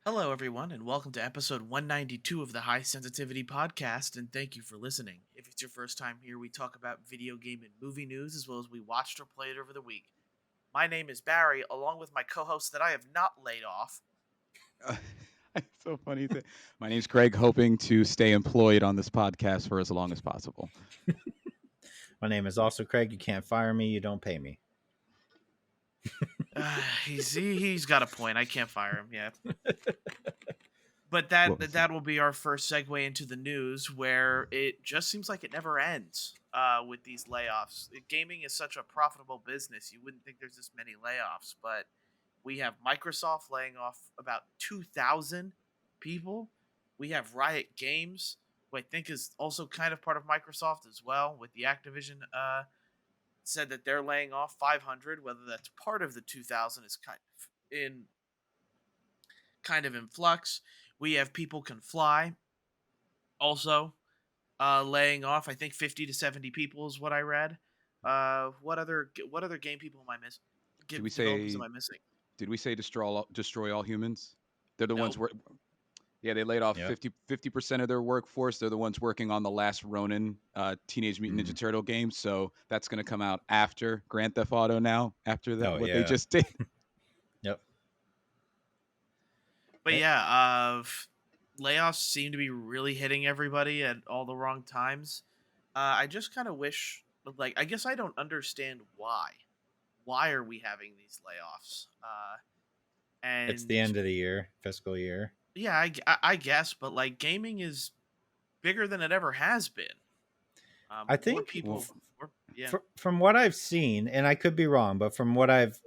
Hello, everyone, and welcome to episode 192 of the High Sensitivity Podcast, and thank you for listening. If it's your first time here, we talk about video game and movie news as well as we watched or played over the week. My name is Barry, along with my co host that I have not laid off. Uh, it's so funny. My name's Greg, hoping to stay employed on this podcast for as long as possible. My name is also Craig. You can't fire me. You don't pay me. He's got a point. I can't fire him, yeah. But What was that will be our first segue into the news, where it just seems like it never ends with these layoffs. Gaming is such a profitable business; you wouldn't think there's this many layoffs, but we have Microsoft laying off about 2,000 people. We have Riot Games, who I think is also kind of part of Microsoft as well, with the Activision said that they're laying off 500. Whether that's part of the 2,000 is kind of in flux. We have People Can Fly also laying off. I think 50 to 70 people is what I read. What other game people am I missing? did we Developers am say? I missing? Did we say destroy all humans? They're the ones Nope. where. Yeah, they laid off Yep. 50% of their workforce. They're the ones working on the last Ronin Teenage Mutant Ninja Turtle game. So that's going to come out after Grand Theft Auto now, after that, Oh, what they yeah. just did. Yep. But yeah, layoffs seem to be really hitting everybody at all the wrong times. I just kind of wish, like, I guess I don't understand why. Why are we having these layoffs? It's And the end of the year, fiscal year. yeah, I guess, but like, gaming is bigger than it ever has been. I More think people, yeah. from what I've seen, and I could be wrong, but from what I've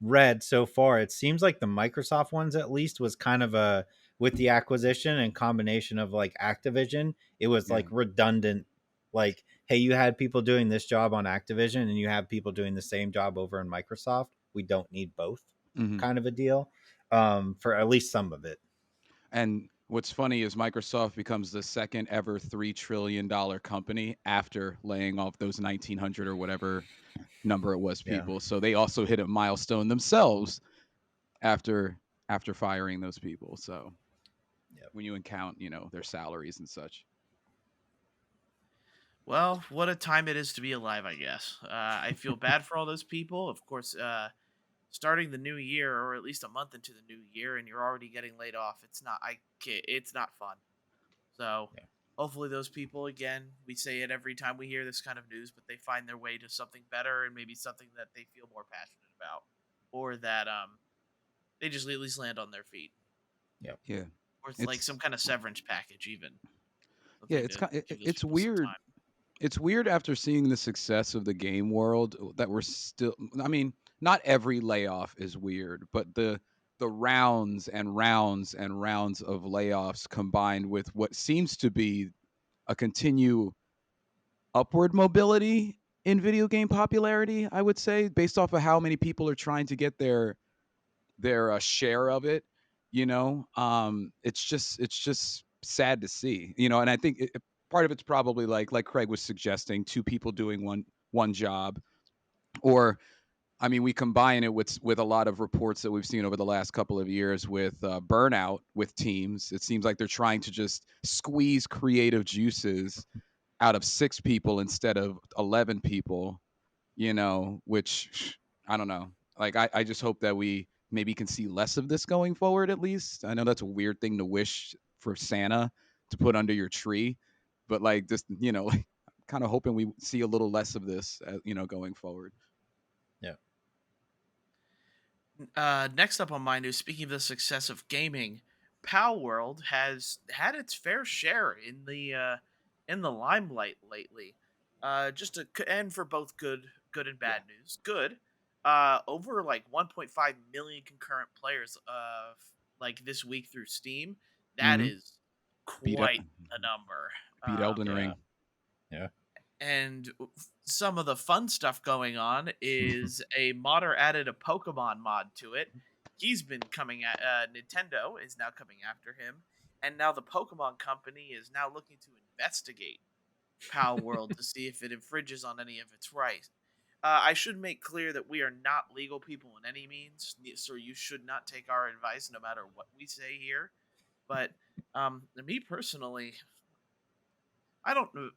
read so far, it seems like the Microsoft ones at least was kind of a with the acquisition and combination of like Activision, it was Yeah. like redundant. Like, hey, you had people doing this job on Activision and you have people doing the same job over in Microsoft. We don't need both, hmm kind of a deal. For at least some of it. And what's funny is Microsoft becomes the second ever $3 trillion company after laying off those 1,900 or whatever number it was Yeah. people. So they also hit a milestone themselves after firing those people. So Yep. when you account, their salaries and such. Well, what a time it is to be alive, I guess. I feel bad for all those people. Of course, starting the new year, or at least a month into the new year, and you're already getting laid off. It's not fun. So Yeah. hopefully those people, again, we say it every time we hear this kind of news, but they find their way to something better and maybe something that they feel more passionate about, or that they just at least land on their feet, Yep. Yeah. or it's like It's some kind of severance package, even yeah, something to give those it's people some weird. time. It's weird after seeing the success of the game world that we're still, I mean, not every layoff is weird, but the rounds and rounds and rounds of layoffs combined with what seems to be a continue upward mobility in video game popularity, I would say, based off of how many people are trying to get their share of it. It's just sad to see. And I think part of it's probably like Craig was suggesting, two people doing one job, or I mean, we combine it with a lot of reports that we've seen over the last couple of years with burnout with teams. It seems like they're trying to just squeeze creative juices out of 6 people instead of 11 people, which I don't know. Like, I just hope that we maybe can see less of this going forward, at least. I know that's a weird thing to wish for Santa to put under your tree, but like, just, like, kind of hoping we see a little less of this, going forward. Yeah. Next up on my news, speaking of the success of gaming, Palworld has had its fair share in the limelight lately. And for both good and Yeah. bad news. Good, over like 1.5 million concurrent players like this week through Steam. That hmm is Beat El- quite a number. beat Elden Yeah. Ring. Yeah. And some of the fun stuff going on is a modder added a Pokemon mod to it. He's been coming at Nintendo is now coming after him, and now the Pokemon Company is now looking to investigate Palworld to see if it infringes on any of its rights. I should make clear that we are not legal people in any means, so you should not take our advice no matter what we say here. But me personally, I don't know.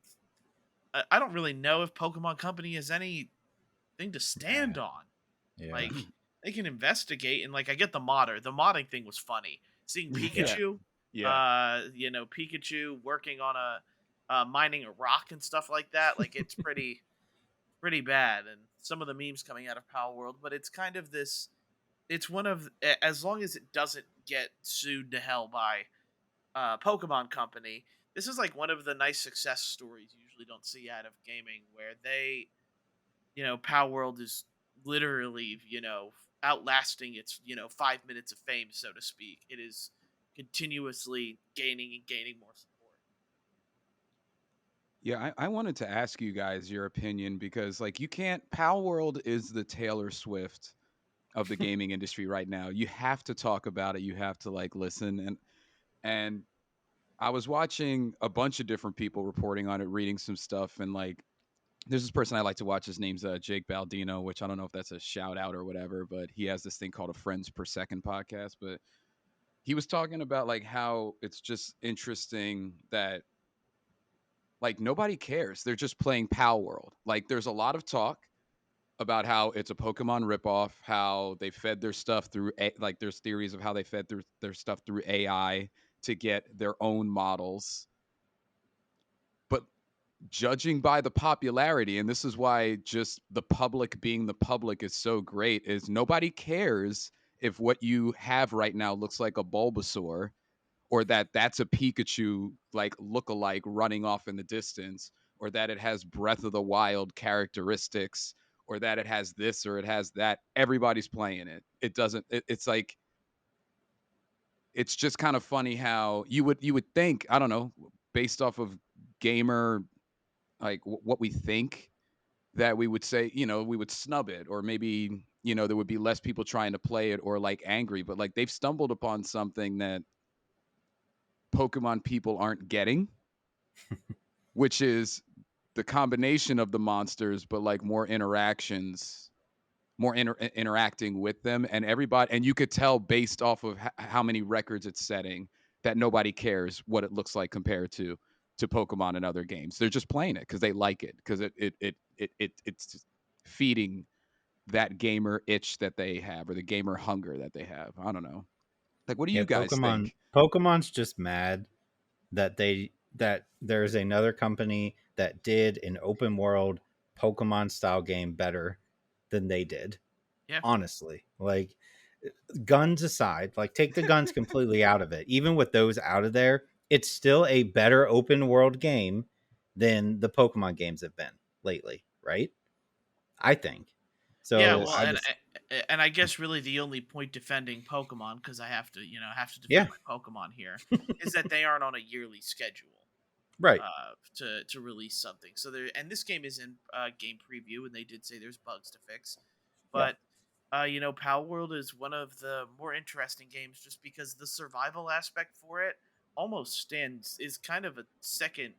I don't really know if Pokemon Company has anything to stand on. Yeah. Like they can investigate and like I get the modder. The modding thing was funny. Seeing Yeah. Pikachu, Yeah. Pikachu working on a mining a rock and stuff like that. Like it's pretty bad. And some of the memes coming out of Palworld, but it's kind of this. It's one of as long as it doesn't get sued to hell by Pokemon Company. This is like one of the nice success stories you usually don't see out of gaming, where they, Power World is literally, outlasting its, 5 minutes of fame, so to speak. It is continuously gaining and gaining more support. Yeah, I wanted to ask you guys your opinion because, like, you can't. Pal World is the Taylor Swift of the gaming industry right now. You have to talk about it. You have to like listen and I was watching a bunch of different people reporting on it, reading some stuff, and like there's this person I like to watch. His name's Jake Baldino, which I don't know if that's a shout out or whatever, but he has this thing called a Friends Per Second podcast. But he was talking about like how it's just interesting that like nobody cares. They're just playing Pal World. Like there's a lot of talk about how it's a Pokemon ripoff, how they fed their stuff through like there's theories of how they fed their stuff through AI to get their own models. But judging by the popularity, and this is why just the public being the public is so great, is nobody cares if what you have right now looks like a Bulbasaur or that's a Pikachu like look-alike running off in the distance, or that it has Breath of the Wild characteristics, or that it has this or it has that. Everybody's playing it. It doesn't. It's like it's just kind of funny how you would think, I don't know, based off of gamer like what we think, that we would say, we would snub it, or maybe there would be less people trying to play it or like angry, but like they've stumbled upon something that Pokemon people aren't getting, which is the combination of the monsters, but like more interactions, more interacting with them, and everybody, and you could tell based off of how many records it's setting that nobody cares what it looks like compared to Pokemon and other games. They're just playing it because they like it, because it's just feeding that gamer itch that they have, or the gamer hunger that they have. I don't know. Like, what do Yeah, you guys think? Pokemon's just mad that there's another company that did an open world Pokemon style game better than they did. Yeah. Honestly, like guns aside, like take the guns completely out of it. Even with those out of there, it's still a better open world game than the Pokemon games have been lately, right? I think. Yeah, So well, I and just I guess really the only point defending Pokemon, because I have to, have to defend yeah, my Pokemon here, is that they aren't on a yearly schedule right. to release something. So there, and this game is in game preview, and they did say there's bugs to fix, Yeah. but Pal World is one of the more interesting games just because the survival aspect for it almost is kind of a second.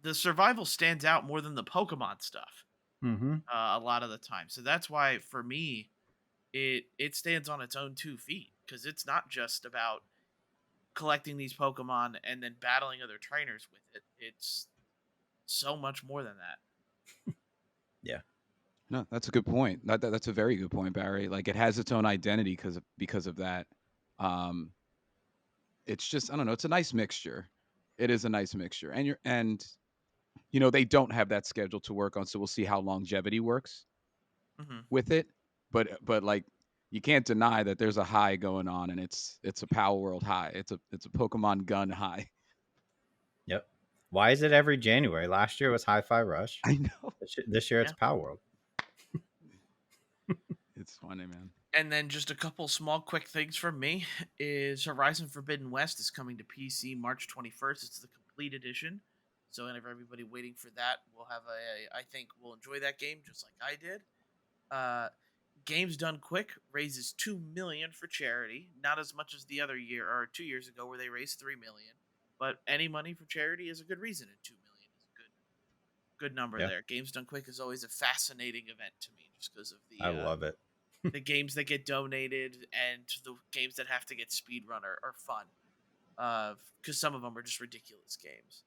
The survival stands out more than the Pokemon stuff Mm-hmm. a lot of the time. So that's why for me it stands on its own 2 feet because it's not just about collecting these Pokemon and then battling other trainers with it. It's so much more than that. Yeah. No, that's a good point. That's a very good point, Barry. Like it has its own identity because of that. Um, it's just, I don't know. It's a nice mixture. It is a nice mixture, and they don't have that schedule to work on, so we'll see how longevity works Hmm. with it. But like you can't deny that there's a high going on, and it's a Power World high. It's a Pokemon Gun high. Yep. Why is it every January? Last year was Hi-Fi Rush. I know. This year it's Yeah. Power World. It's funny, man. And then just a couple small quick things from me is Horizon Forbidden West is coming to PC March 21st. It's the complete edition. So and if everybody waiting for that, we'll have I think we'll enjoy that game just like I did. Games Done Quick raises 2 million for charity, not as much as the other year or 2 years ago where they raised 3 million. But any money for charity is a good reason, and 2 million is good. Good number Yeah. there. Games Done Quick is always a fascinating event to me, just because of I love it. the games that get donated and the games that have to get speedrun are fun. Because some of them are just ridiculous games.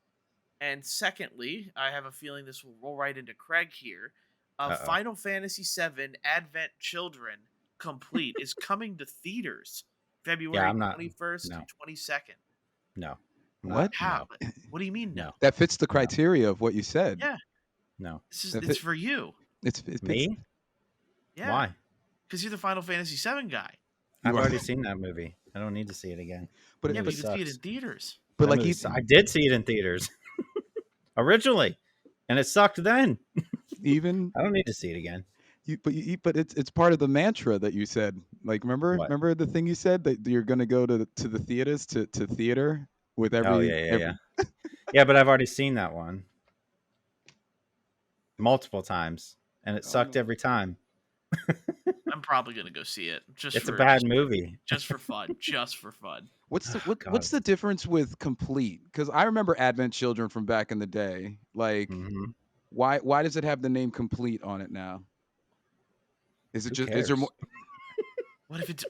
And secondly, I have a feeling this will roll right into Craig here. Uh-oh. Final Fantasy VII Advent Children Complete is coming to theaters February I'm not- 21st no. and 22nd. No. What? How? No. What do you mean no? No. That fits the criteria of what you said. Yeah, No. it's for you. It fits. Me? Yeah. Why? Because you're the Final Fantasy VII guy. I've You are- already seen that movie. I don't need to see it again. But Yeah, It but you can see it sucks. in theaters. but That like movie you, I did see it in theaters originally, and it sucked then. even I don't need to see it again. but it's part of the mantra that you said. Like What? remember the thing you said that you're gonna go to the theaters to theater with every. Oh yeah. Yeah, but I've already seen that one multiple times, and it sucked no. every time. I'm probably gonna go see it. It's a bad movie. Just for fun. Just for fun. What's the God. what's the difference with complete? Because I remember Advent Children from back in the day. Like, Mhm. why does it have the name complete on it now? Is it Who is there cares? more?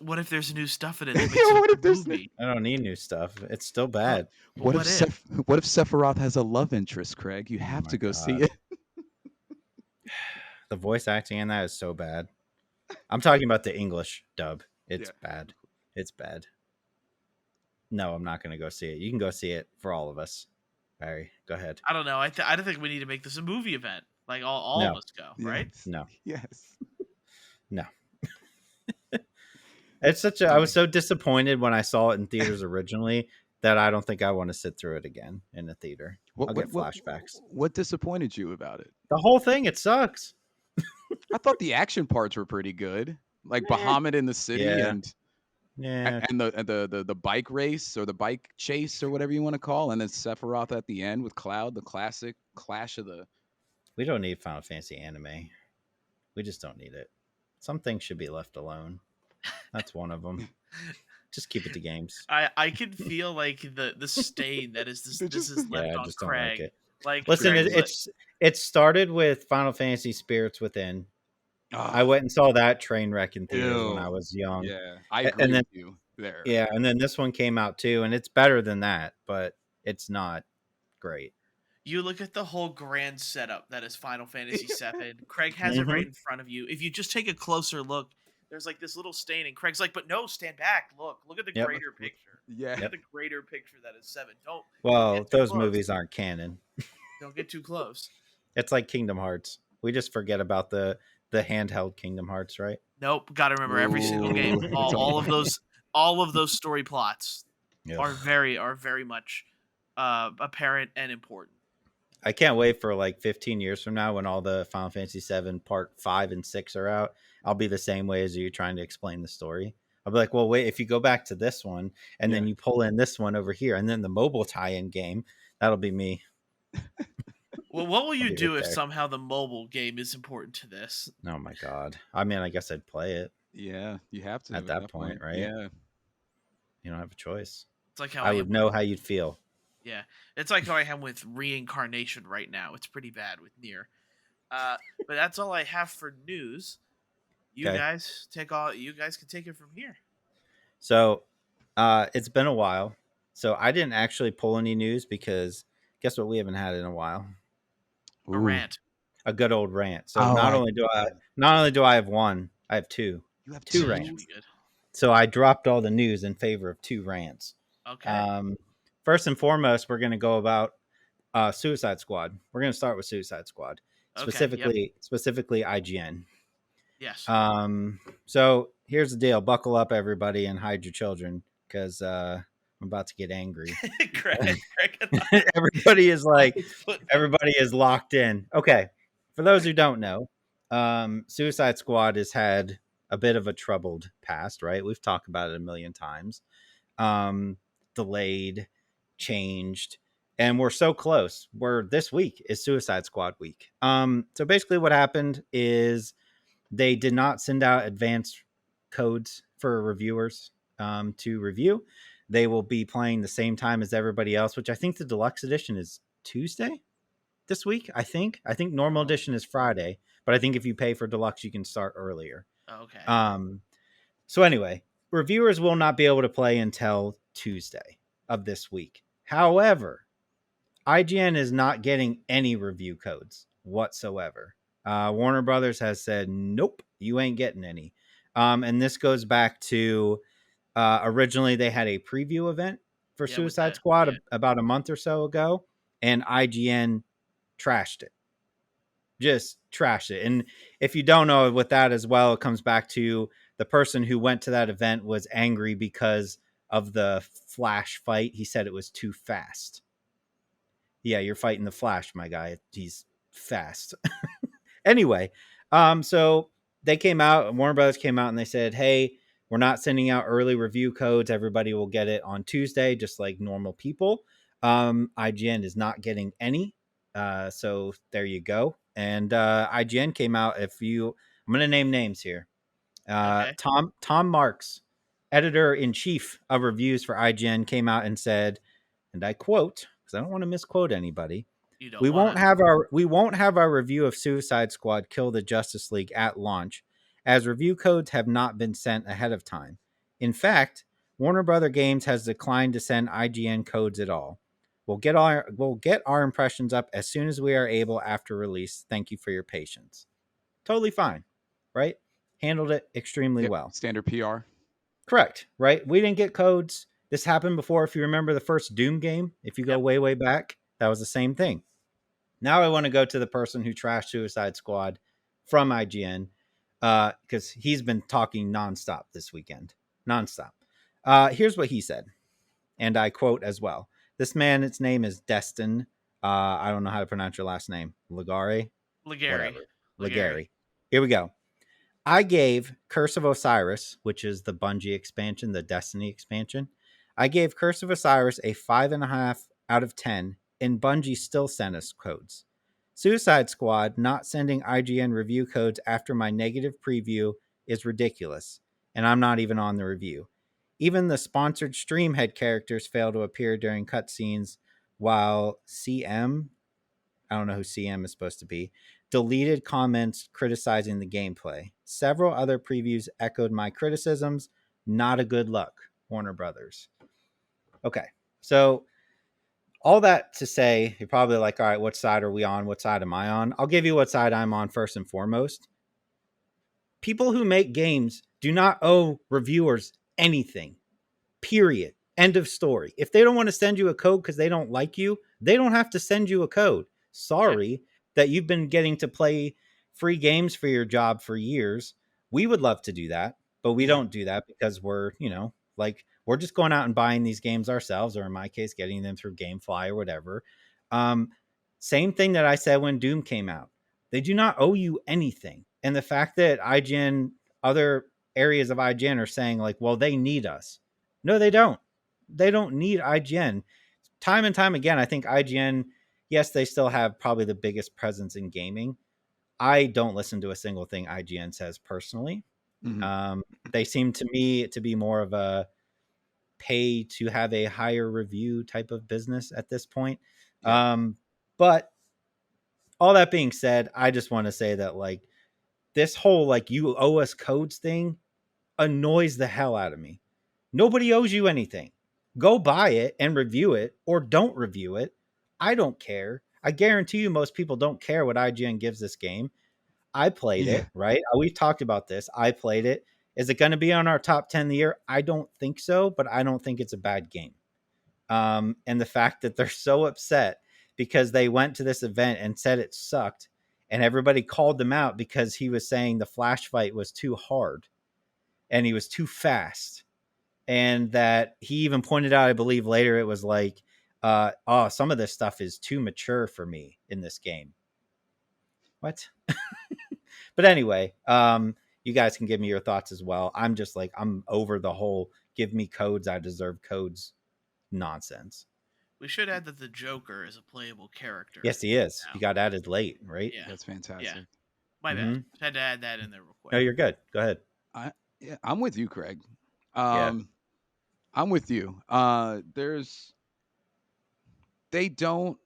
What if there's new stuff in it? That makes Yeah, it what a if there's movie? I don't need new stuff. It's still bad. What What if what if Sephiroth has a love interest, Craig? You have my to go see God. it. The voice acting in that is so bad. I'm talking about the English dub. It's Yeah. bad. It's bad. No, I'm not going to go see it. You can go see it for all of us. Barry, go ahead. I don't know. I don't think we need to make this a movie event. Like all of No. us go, right? Yes. No. Yes. No. It's such a. I was so disappointed when I saw it in theaters originally that I don't think I want to sit through it again in the theater. I'll get flashbacks. What disappointed you about it? The whole thing, it sucks. I thought the action parts were pretty good, like Bahamut in the city Yeah. and Yeah. the bike race or the bike chase or whatever you want to call, and then Sephiroth at the end with Cloud, the classic clash of the. We don't need Final Fantasy anime. We just don't need it. Some things should be left alone. That's one of them. Just keep it to games. I can feel like the stain that is this is left Yeah, I on just don't like Craig. it. Like Listen, Craig's it started with Final Fantasy Spirits Within. I went and saw that train wreck in theaters when I was young. Yeah, I A- agree and then- with you there. Yeah, and then this one came out too, and it's better than that, but it's not great. you look at the whole grand setup that is Final Fantasy VII. Craig has it Mhm. right in front of you. If you just take a closer look, there's like this little stain, and Craig's like, "But no, stand back. Look at the Yep. greater picture. Yeah. Look at the greater picture that is 7. Well, get too those close. movies aren't canon. Don't get too close." It's like Kingdom Hearts. We just forget about the handheld Kingdom Hearts, right? Nope, got to remember every single game. Ooh. All of those story plots Yeah. are very much apparent and important. I can't wait for like 15 years from now when all the Final Fantasy 7 Part 5 and 6 are out. I'll be the same way as you trying to explain the story. I'll be like, well, wait, if you go back to this one and then you pull in this one over here and then the mobile tie-in game, that'll be me. Well, what will you be do right if there. somehow the mobile game is important to this? Oh my God. I mean, I guess I'd play it. Yeah, you have to At that point, right? Yeah. You don't have a choice. It's like how I would know how you'd feel. Yeah, it's like how I am with Reincarnation right now. It's pretty bad with Nier. But that's all I have for news. You Okay. guys You guys can take it from here. So it's been a while. So I didn't actually pull any news because guess what? We haven't had in a while. A rant. A good old rant. So Oh, not only do I have one, I have two. You have Two That rants. should be good. So I dropped all the news in favor of two rants. Okay. First and foremost, we're going to go about Suicide Squad. We're going to start with Suicide Squad, Okay, specifically IGN. Yes. So here's the deal: buckle up, everybody, and hide your children, because I'm about to get angry. Craig, Everybody is like, everybody is locked in. Okay, for those who don't know, Suicide Squad has had a bit of a troubled past, right? We've talked about it a million times. Delayed, changed, and we're so close. This week is Suicide Squad week. So basically what happened is they did not send out advanced codes for reviewers to review. They will be playing the same time as everybody else, which I think the deluxe edition is Tuesday. this week. I think normal Oh, edition is Friday, but I think if you pay for deluxe, you can start earlier. okay. So anyway, reviewers will not be able to play until Tuesday of this week. However, IGN is not getting any review codes whatsoever. Warner Brothers has said, nope, you ain't getting any. And this goes back to originally they had a preview event for Yeah, with Suicide the Squad yeah. about a month or so ago, and IGN trashed it. Just trashed it. And if you don't know, with that as well, it comes back to the person who went to that event was angry because of the Flash fight. He said it was too fast. Yeah, you're fighting the Flash, my guy. He's fast. Anyway, so they came out, Warner Brothers came out and they said, hey, we're not sending out early review codes. Everybody will get it on Tuesday, just like normal people. IGN is not getting any. So there you go. And IGN came out. I'm going to name names here. Okay. Tom Marks, editor in chief of reviews for IGN, came out and said, and I quote, because I don't want to misquote anybody, You don't we want won't to. have our review of Suicide Squad Kill the Justice League at launch, as review codes have not been sent ahead of time. In fact, Warner Brother Games has declined to send IGN codes at all. We'll get our impressions up as soon as we are able after release. Thank you for your patience. Totally fine, right? Handled it extremely Yep. well. Standard PR. Correct, right? We didn't get codes. This happened before. If you remember the first Doom game, if you go Yep. way, way back, that was the same thing. Now I want to go to the person who trashed Suicide Squad from IGN because he's been talking nonstop this weekend. Nonstop. Here's what he said, and I quote as well. This man, its name is Destin. I don't know how to pronounce your last name. Ligare? Legary. Whatever. Legary. Ligare. Here we go. I gave Curse of Osiris, which is the Bungie expansion, the Destiny expansion. I gave Curse of Osiris a 5.5 out of 10, and Bungie still sent us codes. Suicide Squad not sending IGN review codes after my negative preview is ridiculous, and I'm not even on the review. Even the sponsored stream had characters fail to appear during cutscenes, while I don't know who CM is supposed to be, deleted comments criticizing the gameplay. Several other previews echoed my criticisms. Not a good look, Warner Brothers. Okay, so all that to say, you're probably like, all right, what side are we on? What side am I on? I'll give you what side I'm on first and foremost. People who make games do not owe reviewers anything. Period. End of story. If they don't want to send you a code because they don't like you, they don't have to send you a code. Yeah. Sorry that you've been getting to play free games for your job for years. We would love to do that, but we Yeah. don't do that because we're just going out and buying these games ourselves, or in my case, getting them through GameFly or whatever. Um, Same thing that I said when Doom came out. They do not owe you anything. And the fact that IGN, other areas of IGN are saying, like, well, they need us. No, they don't. They don't need IGN. Time and time again, I think IGN, yes, they still have probably the biggest presence in gaming. I don't listen to a single thing IGN says personally. Mm-hmm. They seem to me to be more of a pay to have a higher review type of business at this point. Yeah. But all that being said, I just want to say that, like, this whole, like, you owe us codes thing annoys the hell out of me. Nobody owes you anything. Go buy it and review it, or don't review it. I don't care. I guarantee you most people don't care what IGN gives this game. I played Yeah. it, right? We've talked about this. I played it. Is it going to be on our top 10 of the year? I don't think so, but I don't think it's a bad game. And the fact that they're so upset because they went to this event and said it sucked, and everybody called them out because he was saying the Flash fight was too hard and he was too fast. And that he even pointed out, I believe later, it was like, oh, some of this stuff is too mature for me in this game. What? But anyway, you guys can give me your thoughts as well. I'm just like, I'm over the whole give me codes, I deserve codes nonsense. We should add that the Joker is a playable character Yes, he is. He now. got added late, right? Yeah. That's Yeah. fantastic. My bad. Mm-hmm. Had to add that in there real No, quick. you're good. Go ahead. Yeah, I'm with you, Craig. Yeah. I'm with you. They don't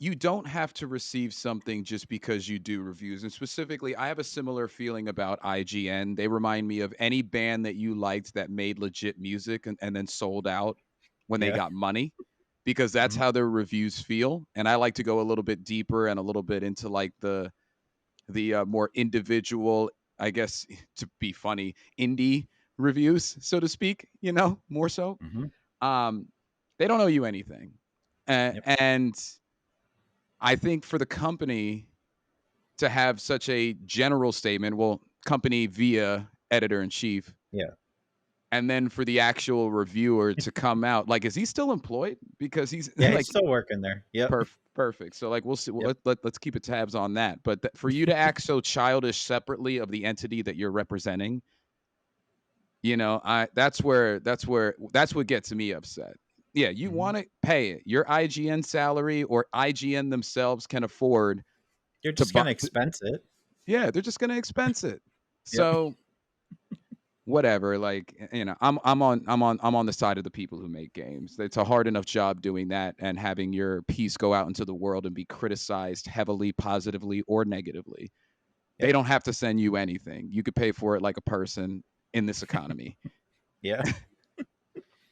you don't have to receive something just because you do reviews. And specifically, I have a similar feeling about IGN. They remind me of any band that you liked that made legit music and then sold out when they Yeah. got money, because that's Mhm. how their reviews feel. And I like to go a little bit deeper and a little bit into like the more individual, I guess, to be funny, indie reviews, so to speak, more so. Mhm. Um, they don't owe you anything. Yep. And I think for the company to have such a general statement, well, company via editor in chief, Yeah. and then for the actual reviewer to come out, like, is he still employed? Because he's Yeah, he's like, still working there. Yep. perfect. So, like, we'll see. Yep. Let's keep it tabs on that. But for you to act so childish separately of the entity that you're representing, that's what gets me upset. Yeah, you Mhm. want to pay it. Your IGN salary or IGN themselves can afford You're to just buy. gonna expense it. Yeah, they're just gonna expense it. Yep. So whatever, like, I'm on the side of the people who make games. It's a hard enough job doing that and having your piece go out into the world and be criticized heavily, positively or negatively. They Yep. don't have to send you anything. You could pay for it like a person in this economy. Yeah.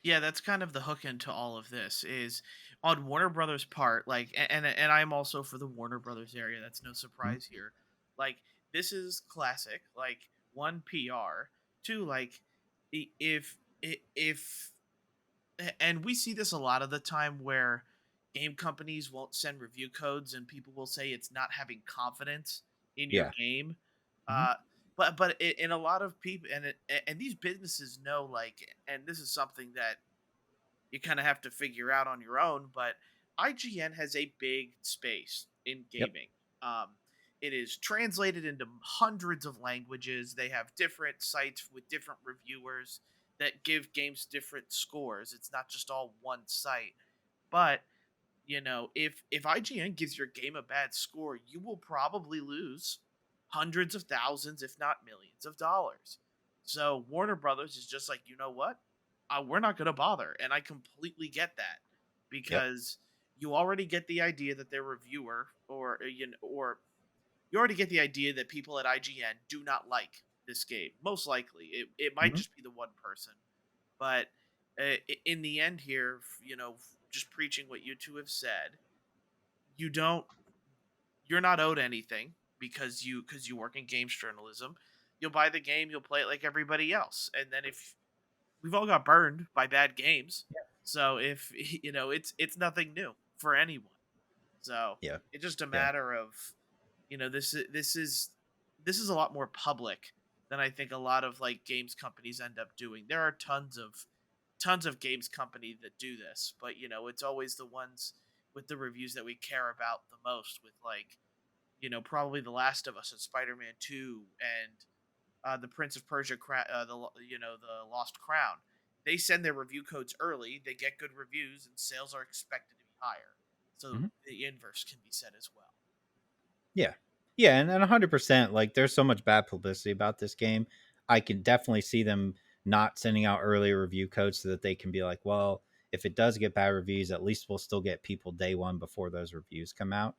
Yeah, that's kind of the hook into all of this is on Warner Brothers' part, like, and I'm also for the Warner Brothers area. That's no Mhm. surprise here. Like, this is classic. Like, one, PR, two, like, if and we see this a lot of the time where game companies won't send review codes and people will say it's not having confidence in your Yeah. game. Mhm. uh in a lot of people, and these businesses know, like, and this is something that you kind of have to figure out on your own, but IGN has a big space in Yep. gaming. um it is translated into hundreds of languages. They have different sites with different reviewers that give games different scores. It's not just all one site. But if IGN gives your game a bad score, you will probably lose hundreds of thousands, if not millions of dollars. So Warner Brothers is just like, you know what? We're not going to bother, and I completely get that Yep. because you already get the idea that their reviewer, or you already get the idea that people at IGN do not like this game. Most likely, it might Mhm. just be the one person, but in the end, here, just preaching what you two have said, you don't, you're not owed anything because you work in games journalism. You'll buy the game, you'll play it like everybody else, and then if we've all got burned by bad games, so if it's nothing new for anyone. So Yeah. it's just a Yeah. matter of, this is a lot more public than I think a lot of like games companies end up doing. There are tons of games company that do this, but it's always the ones with the reviews that we care about the most, with like, probably The Last of Us and Spider-Man 2 and the Prince of Persia, the Lost Crown. They send their review codes early, they get good reviews, and sales are expected to be higher. So Mhm. the inverse can be said as well. Yeah. Yeah, and 100%, like, there's so much bad publicity about this game. I can definitely see them not sending out early review codes so that they can be like, well, if it does get bad reviews, at least we'll still get people day one before those reviews come out.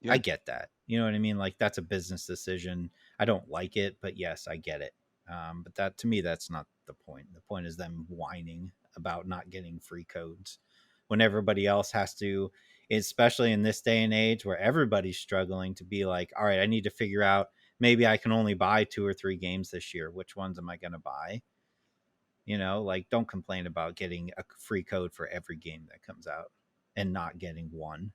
I Yeah. get that. You know what I mean? Like, that's a business decision. I don't like it, but yes, I get it. But that, to me, that's not the point. The point is them whining about not getting free codes when everybody else has to, especially in this day and age where everybody's struggling to be like, all right, I need to figure out, maybe I can only buy 2 or 3 games this year. Which ones am I going to buy? Like, don't complain about getting a free code for every game that comes out and not getting one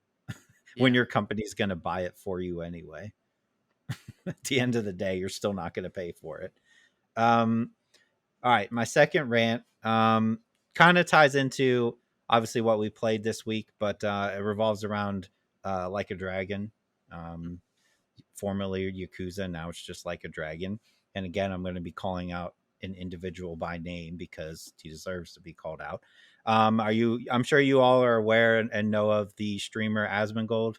when Yeah. your company's going to buy it for you anyway. At the end of the day, you're still not going to pay for it. Um, all right, my second rant kind of ties into obviously what we played this week, but it revolves around Like a Dragon, um, formerly Yakuza. Now it's just Like a Dragon. And again, I'm going to be calling out an individual by name because he deserves to be called out. I'm sure you all are aware and know of the streamer Asmongold.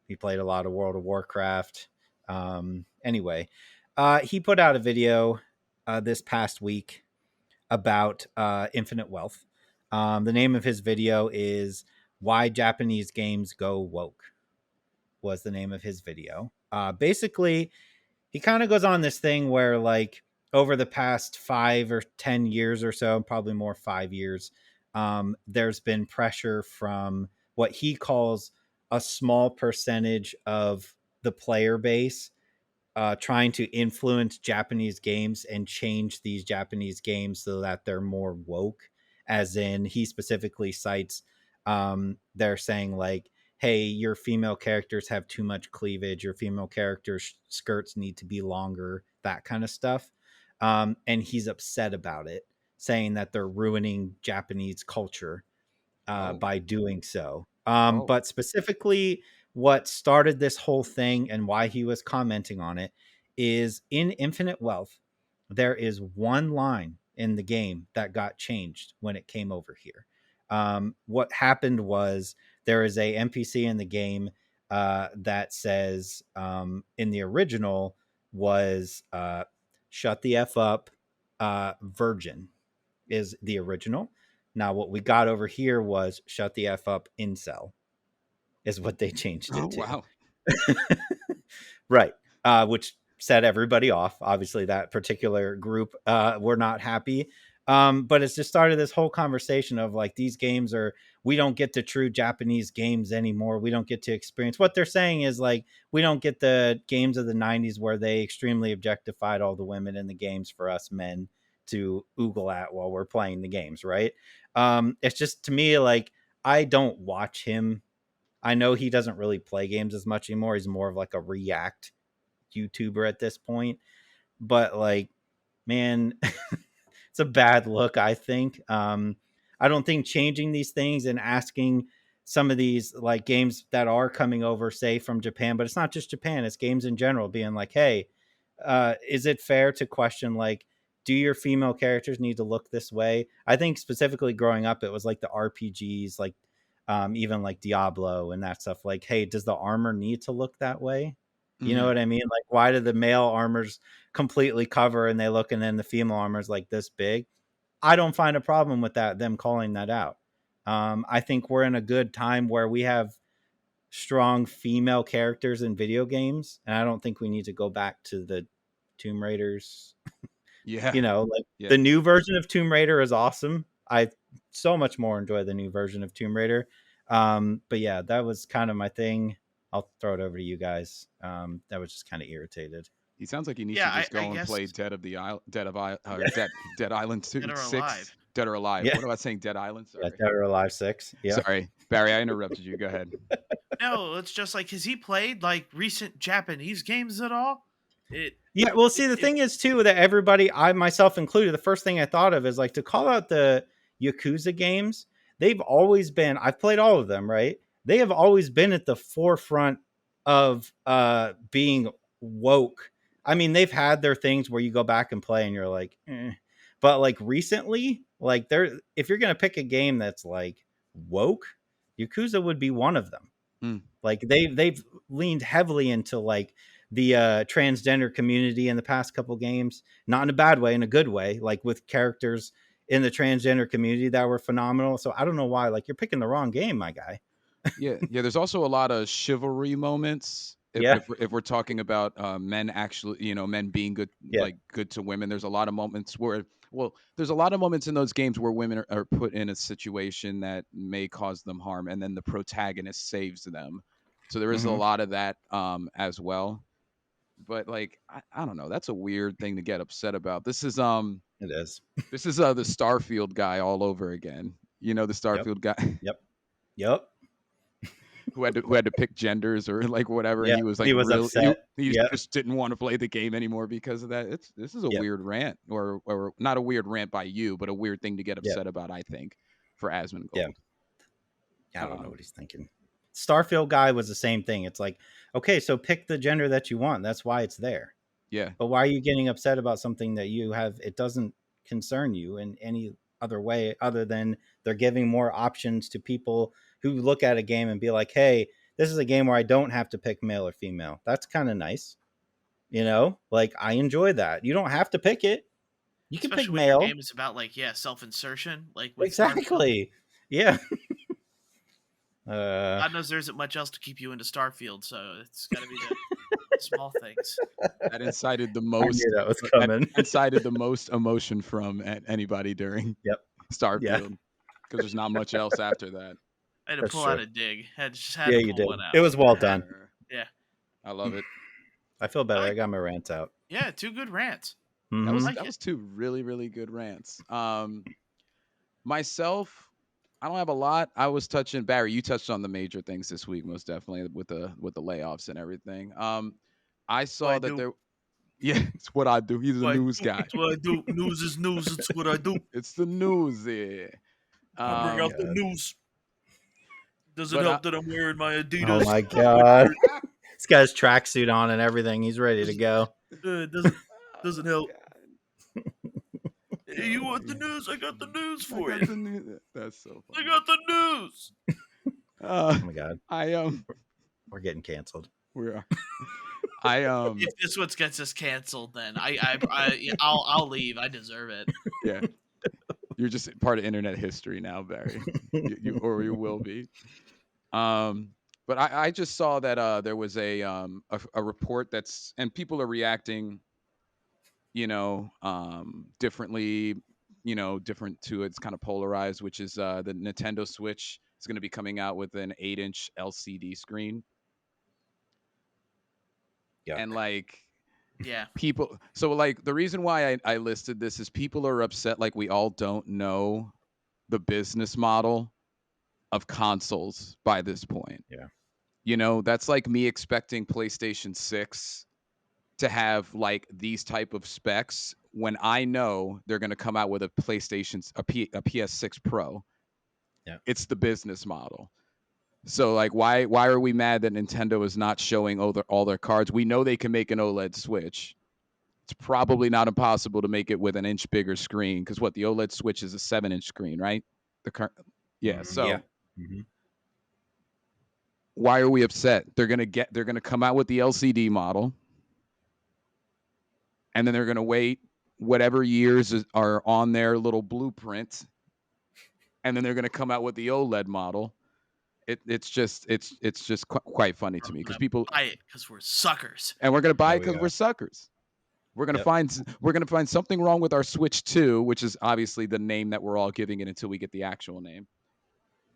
He played a lot of World of Warcraft. Anyway, he put out a video this past week about infinite wealth. The name of his video is Why Japanese Games Go Woke was the name of his video. Basically, he kind of goes on this thing where, like, over the past 5 or 10 years or so, probably more 5 years, there's been pressure from what he calls a small percentage of the player base trying to influence Japanese games and change these Japanese games so that they're more woke. As in, he specifically cites, they're saying, like, hey, your female characters have too much cleavage, your female characters' skirts need to be longer, that kind of stuff. And he's upset about it, saying that they're ruining Japanese culture Oh, by doing so. oh, But specifically, what started this whole thing and why he was commenting on it is in Infinite Wealth, there is one line in the game that got changed when it came over here. What happened was there is a NPC in the game that says, in the original, was shut the F up, virgin is the original. Now, what we got over here was shut the F up, incel, is what they changed oh, it to. wow. Right. Which set everybody off. Obviously, that particular group were not happy. But it's just started this whole conversation of, like, these games are, we don't get the true Japanese games anymore. We don't get to experience. What they're saying is, like, we don't get the games of the 90s where they extremely objectified all the women in the games for us men to oogle at while we're playing the games, right? It's just, to me, like, I don't watch him. I know he doesn't really play games as much anymore. He's more of like a react YouTuber at this point. But, like, man, it's a bad look, I think. I don't think changing these things and asking some of these, like, games that are coming over, say from Japan, but it's not just Japan, it's games in general, being like, hey, is it fair to question, like, do your female characters need to look this way? I think specifically growing up, it was like the RPGs, like, even like Diablo and that stuff. Like, hey, does the armor need to look that way? You know Hmm. what I mean? Like, why do the male armors completely cover and they look, and then the female armors like this big? I don't find a problem with that, them calling that out. I think we're in a good time where we have strong female characters in video games, and I don't think we need to go back to the Tomb Raiders. Yeah, You know, like, yeah. the new version of Tomb Raider is awesome. I so much more enjoy the new version of Tomb Raider. But yeah, that was kind of my thing. I'll throw it over to you guys. That was just kind of irritated. He sounds like he needs Yeah, to just I go and guess play Dead Island 2, Dead or 6, Alive. Dead or Alive. Yeah, What am I saying? Dead Island. yeah, Sorry, Dead or Alive 6. Yeah. sorry, Barry. I interrupted you. Go ahead. No, it's just like, has he played like recent Japanese games at all? It Yeah, well, see, the it thing is too that everybody, I myself included, the first thing I thought of is, like, to call out the Yakuza games. They've always been. I've played all of them, right? They have always been at the forefront of being woke. I mean, they've had their things where you go back and play and you're like, eh. But, like, recently, like, there, if you're gonna pick a game that's like woke, Yakuza would be one of them. Hmm. Like, they've leaned heavily into, like, the transgender community in the past couple games, not in a bad way, in a good way, like with characters in the transgender community that were phenomenal. So I don't know why, like, you're picking the wrong game, my guy. Yeah, yeah. There's also a lot of chivalry moments. Yeah, If we're talking about men actually, men being good, yeah, like good to women, there's a lot of moments where, well, there's a lot of moments in those games where women are put in a situation that may cause them harm, and then the protagonist saves them. So there is a hmm, lot of that as well. But, like, I don't know. That's a weird thing to get upset about. it is. This is the Starfield guy all over again. You know, the Yep, Starfield guy yep, yep, who had to pick genders or like whatever, and yeah. he was like He was real upset. he Yep, just didn't want to play the game anymore because of that. This is a yep, weird rant, or not a weird rant by you, but a weird thing to get yep, upset about, I think, for yeah. Asmongold. I don't know Um, what he's thinking. Starfield guy was the same thing. It's like, okay, so pick the gender that you want. That's why it's there. yeah, But why are you getting upset about something that you have? It doesn't concern you in any other way other than they're giving more options to people who look at a game and be like, hey, this is a game where I don't have to pick male or female. That's kind of nice. You know, like, I enjoy that. You don't have to pick it. You can pick especially when your male. game is about, like, yeah, self insertion, like with Starfield. Exactly. Yeah. God knows there isn't much else to keep you into Starfield, so it's got to be the small things. That incited the I most. knew that was That coming. incited the most emotion from anybody during Yep. Starfield, because there's not much else after that. I had to That's pull true. out a dig. Just Yeah, had to you pull did. one out. It was well done. Yeah. I love it. I feel better. I- I got my rants out. Yeah, 2 good rants. That Mhm. was like that it. was 2 really, really good rants. Myself, I don't have a lot. I was touching Barry. You touched on the major things this week, most definitely with the layoffs and everything. I saw I that do. there. Yeah, it's what I do. He's a news guy. It's what I do. News is news. It's what I do. It's the news. Yeah. I bring out the God. news. Does it But help that I'm wearing my Adidas? Oh my god. This guy's tracksuit on and everything. He's ready to go. Doesn't help. God. Hey, you want the news? I got the news I for got you. the news. That's so I funny. got the news. Oh my god. We're getting canceled. We are. If this one gets us canceled, then I'll leave. I deserve it. Yeah. You're just part of internet history now, Barry. You will be. But I just saw that there was a report and people are reacting, differently, different to it. It's kind of polarized, which is the Nintendo Switch is going to be coming out with an 8-inch LCD screen. Yeah. And like Yeah. people, so like the reason why I listed this is people are upset, like we all don't know the business model of consoles by this point. Yeah. That's like me expecting PlayStation 6 to have like these type of specs when I know they're going to come out with a PS6 Pro. Yeah. It's the business model. So like why are we mad that Nintendo is not showing all their cards? We know they can make an OLED Switch. It's probably not impossible to make it with an inch bigger screen, because the OLED Switch is a 7-inch screen, right? Yeah. So Yeah. Mm-hmm. why are we upset? They're gonna come out with the LCD model, and then they're gonna wait whatever years are on their little blueprint, and then they're gonna come out with the OLED model. It's just quite funny to me, because people buy it because we're suckers. and we're gonna buy it Oh, because yeah. we're suckers. We're gonna Yep. find something wrong with our Switch 2, which is obviously the name that we're all giving it until we get the actual name.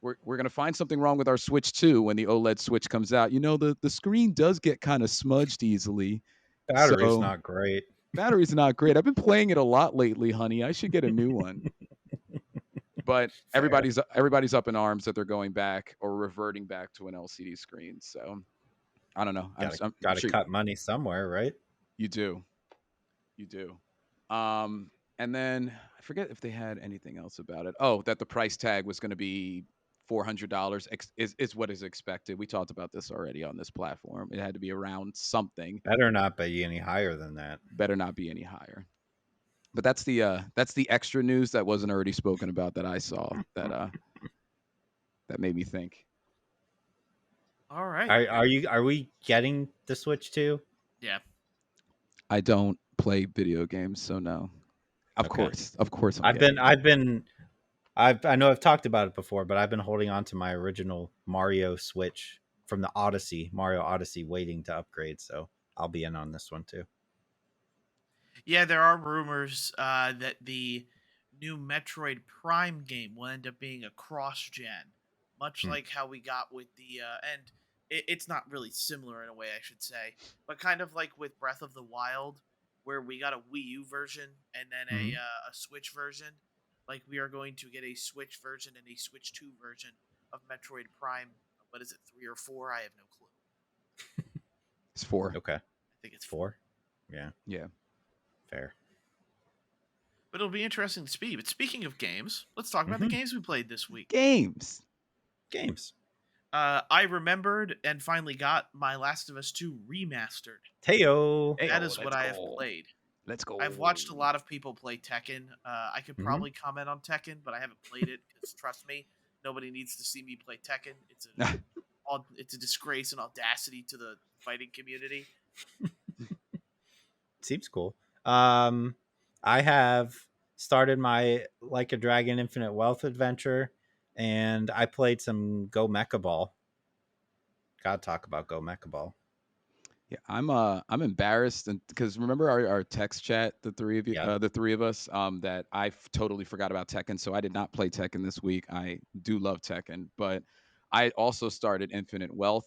We're gonna find something wrong with our Switch 2 when the OLED Switch comes out. The screen does get kind of smudged easily. Battery's So not great. battery's not great. I've been playing it a lot lately, honey. I should get a new one. But Fair. everybody's up in arms that they're going back or reverting back to an LCD screen. So I don't know. I'm Gotta sure cut money somewhere, right? you do. You do. And then I forget if they had anything else about it. Oh, that the price tag was going to be $400 is what is expected. We talked about this already on this platform. It had to be around something. Better not be any higher than that. Better not be any higher. But that's the extra news that wasn't already spoken about that I saw that made me think. All right. Are we getting the Switch 2? Yeah. I don't play video games, so no. Of Okay. course. I know I've talked about it before, but I've been holding on to my original Mario Switch from the Mario Odyssey, waiting to upgrade. So I'll be in on this one too. Yeah, there are rumors that the new Metroid Prime game will end up being a cross-gen, much like how we got with the and it's not really similar in a way, I should say, but kind of like with Breath of the Wild, where we got a Wii U version and then a Switch version. Like we are going to get a Switch version and a Switch 2 version of Metroid Prime. What is it, 3 or 4? I have no clue. It's 4. Okay. I think it's 4. 4. Yeah. Yeah. Fair. But it'll be interesting to speak. But speaking of games, let's talk about the games we played this week. Games. I remembered and finally got my Last of Us 2 remastered. Heyo. That is what I have played. Let's go. I've watched a lot of people play Tekken. I could probably comment on Tekken, but I haven't played it because trust me, nobody needs to see me play Tekken. It's a disgrace and audacity to the fighting community. Seems cool. I have started my Like a Dragon Infinite Wealth adventure. and I played some Go Mecha Ball. Gotta talk about Go Mecha Ball. Yeah, I'm embarrassed because remember our text chat, the three of us, that totally forgot about Tekken, so I did not play Tekken this week. I do love Tekken, but I also started Infinite Wealth,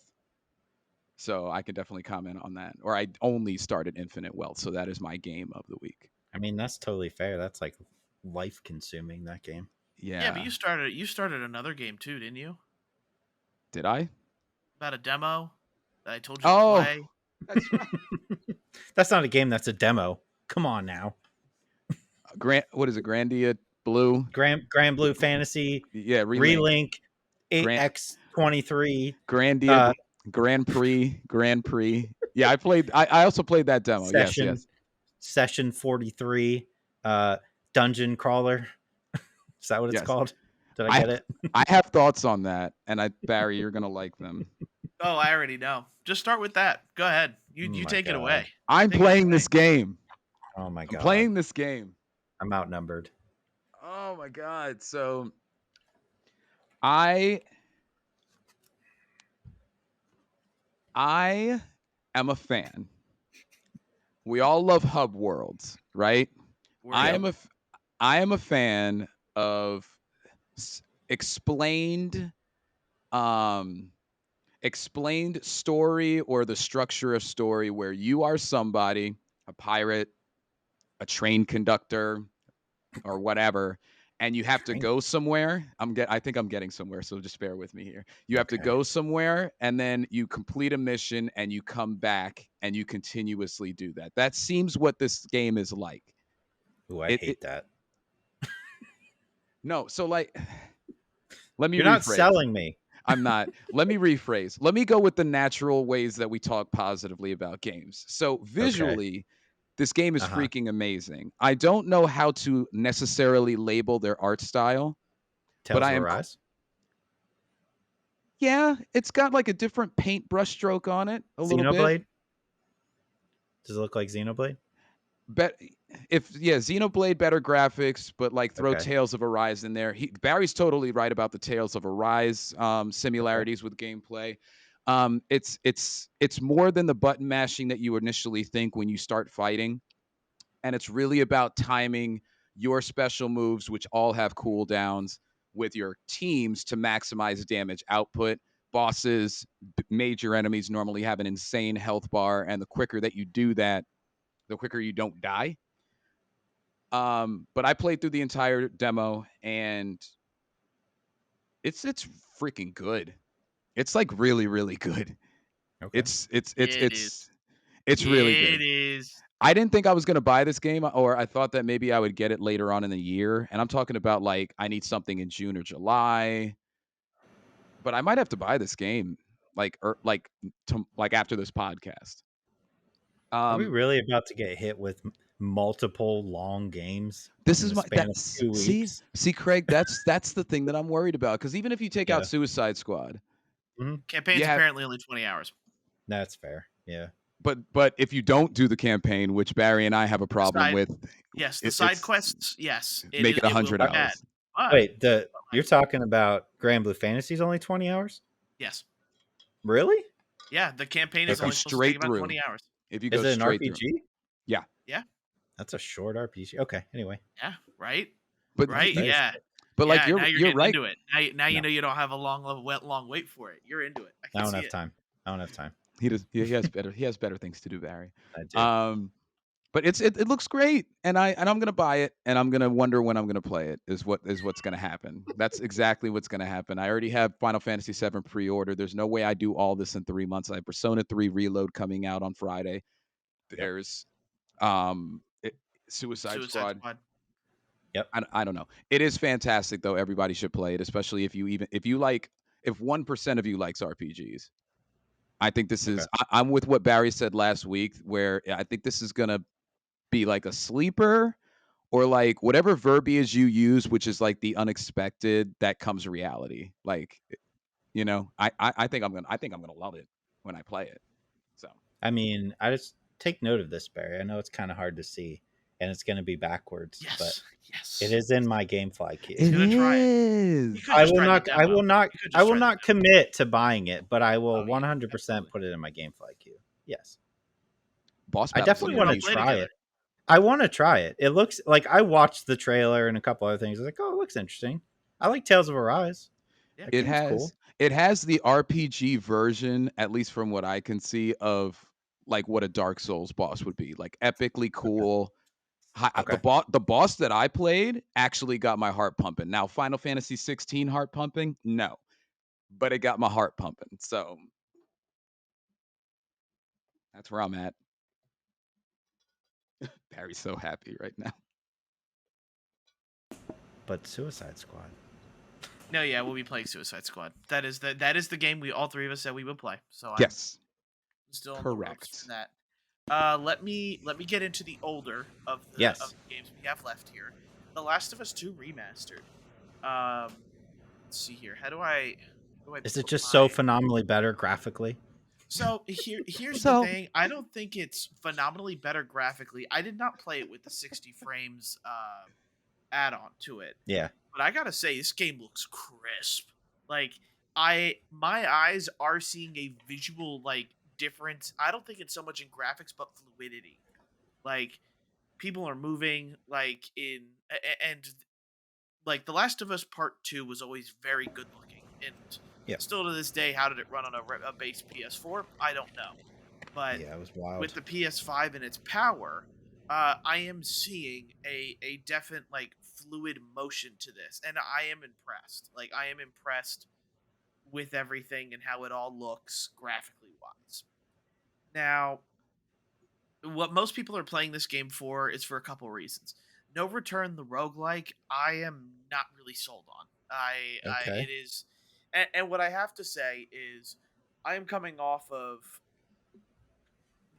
so I can definitely comment on that. Or I only started Infinite Wealth, so that is my game of the week. I mean, that's totally fair. That's like life consuming, that game. Yeah, but Yeah, you started another game too, didn't you? did I? About a demo that I told you to Oh, play. that's right. That's not a game, that's a demo. Come on now. What is it? Grandia Blue? Grand Blue Fantasy, Yeah, Relink. Relink, Grand 8x23, Grandia Grand Prix. Yeah, I also played that demo. Yes, session yes. session 43, dungeon crawler. Is that what it's Yes. called? Did I I get it? I have thoughts on that, and Barry, you're gonna like them. Oh, I already know. Just start with that. Go ahead. Oh You my take it god. away. I'm Take it playing away. this game. Oh my I'm god. playing this game. I'm outnumbered. Oh my god. So I I am a fan. We all love hub worlds, right? We're I Yep. am in. a I am a fan of explained um explained story or the structure of story where you are somebody, a pirate, a train conductor, or whatever, and you have to Train. go somewhere. I think I'm getting somewhere, so just bear with me here. You have to Okay. go somewhere and then you complete a mission and you come back and you continuously do that. That seems what this game is like. Ooh, I It hate that. no, so like let me You're not rephrase. selling me. I'm not. Let me rephrase. Let me go with the natural ways that we talk positively about games. So, Okay. visually, this game is Uh-huh. freaking amazing. I don't know how to necessarily label their art style, but Tales I of am, Arise. yeah, it's got like a different paint brushstroke on it a little bit. Xenoblade. Does it look like Xenoblade? Bet Xenoblade better graphics, but like throw Okay. Tales of Arise in there. Barry's totally right about the Tales of Arise Okay. similarities with gameplay. It's more than the button mashing that you initially think when you start fighting, and it's really about timing your special moves, which all have cooldowns, with your teams to maximize damage output. Bosses, major enemies normally have an insane health bar, and the quicker that you do that, the quicker you don't die. But I played through the entire demo and it's freaking good. It's like really, really good. Okay. It is. It's really It good. is. I didn't think I was gonna buy this game, or I thought that maybe I would get it later on in the year. And I'm talking about like I need something in June or July. But I might have to buy this game like after this podcast. Are we Um, really about to get hit with multiple long games this in is the my span of that's 2 weeks? see Craig, that's the thing that I'm worried about. Because even if you take out Yeah. Suicide Squad, Hmm. Campaign's you have apparently only 20 hours. That's fair. Yeah. but if you don't do the campaign, which Barry and I have a The problem side, with, yes, the side it's quests, yes, make it it will 100 be bad. hours. But Wait, you're talking about Grand Blue Fantasy's only 20 hours? yes, Really? yeah, the campaign is If you only Okay. supposed to take straight about through, 20 hours. if you Is go it an straight through, RPG? yeah. Yeah, That's a short RPG. Okay. Anyway. yeah, right, But right, That is yeah, short. but like yeah. Now you're you're getting right. into it. Now you No, know you don't have a long wait for it. You're into it. I I can don't see have it. time. I don't have time. He does. He has better things to do, Barry. I do. Um, but it looks great, and I'm gonna buy it, and I'm gonna wonder when I'm gonna play it. What's gonna happen. That's exactly what's gonna happen. I already have Final Fantasy VII pre-order. There's no way I do all this in 3 months. I have Persona 3 Reload coming out on Friday. Yep. There's Suicide Suicide Squad. Squad. Yep. I don't know. It is fantastic though. Everybody should play it, especially if you like if 1% of you likes RPGs. I think this Okay. is I'm with what Barry said last week, where I think this is gonna be like a sleeper or like whatever verbiage you use, which is like the unexpected that comes reality. Like, I think I'm gonna love it when I play it. So I mean, I just take note of this, Barry. I know it's kind of hard to see. and it's going to be backwards. But Yes. it is in my GameFly queue. It gonna try it. is. You could just try the demo. I will not. You could I just will try the not demo. commit to buying it, but I will Oh, yeah, 100% absolutely. put it in my GameFly queue. Yes, Boss I battles definitely look want to great. try it. I want to try it. It looks like I watched the trailer and a couple other things. I was like, oh, it looks interesting. I like Tales of Arise. Yeah. That It game's cool. has the RPG version, at least from what I can see, of like what a Dark Souls boss would be. Like epically cool. Okay. The boss that I played actually got my heart pumping. Now, Final Fantasy 16 heart pumping, no, but it got my heart pumping. So that's where I'm at. Barry's so happy right now. But Suicide Squad. No, yeah, we'll be playing Suicide Squad. That is the game we all three of us said we would play. So I'm Yes, still on the ropes correct. for that. Let me get into the older of the Yes. games we have left here. The Last of Us 2 remastered. Let's see here. How do I Is it put just so my- phenomenally better graphically? So here's So- the thing. I don't think it's phenomenally better graphically. I did not play it with the 60 frames add-on to it. Yeah. But I gotta say, this game looks crisp. Like my eyes are seeing a visual like difference. I don't think it's so much in graphics, but fluidity. Like people are moving like and like The Last of Us Part 2 was always very good looking, and Yeah. still to this day, how did it run on a base PS4? I don't know, but Yeah, it was wild. with the PS5 and its power, I am seeing a definite like fluid motion to this, and I am impressed. Like I am impressed with everything and how it all looks graphically wise. Now, what most people are playing this game for is for a couple reasons. No Return, the roguelike, I am not really sold on. Okay. It is, and what I have to say is, I am coming off of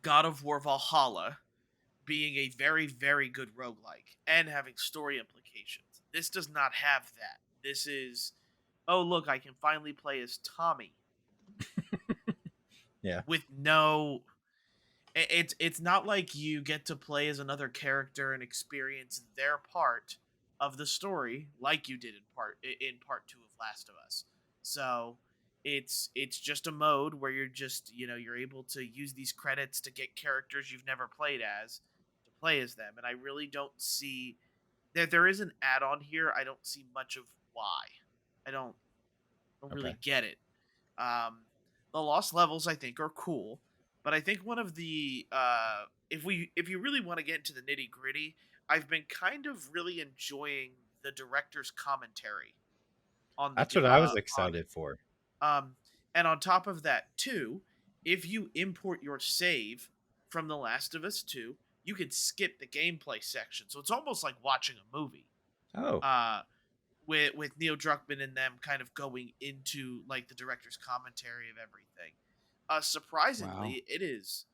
God of War Valhalla being a very, very good roguelike and having story implications. This does not have that. This is, oh, look, I can finally play as Tommy. Yeah. With no. It's not like you get to play as another character and experience their part of the story like you did in part 2 of Last of Us. So it's just a mode where you're just, you're able to use these credits to get characters you've never played as to play as them, and I really don't see that there is an add-on here. I don't see much of why. I don't really Okay. get it. The lost levels I think are cool, but I think one of the if you really want to get into the nitty gritty, I've been kind of really enjoying the director's commentary on the That's what I was on excited it. for. And on top of that too, if you import your save from The Last of Us 2, you can skip the gameplay section, so it's almost like watching a movie. Oh. With Neil Druckmann and them kind of going into like the director's commentary of everything. Surprisingly, Wow. it is,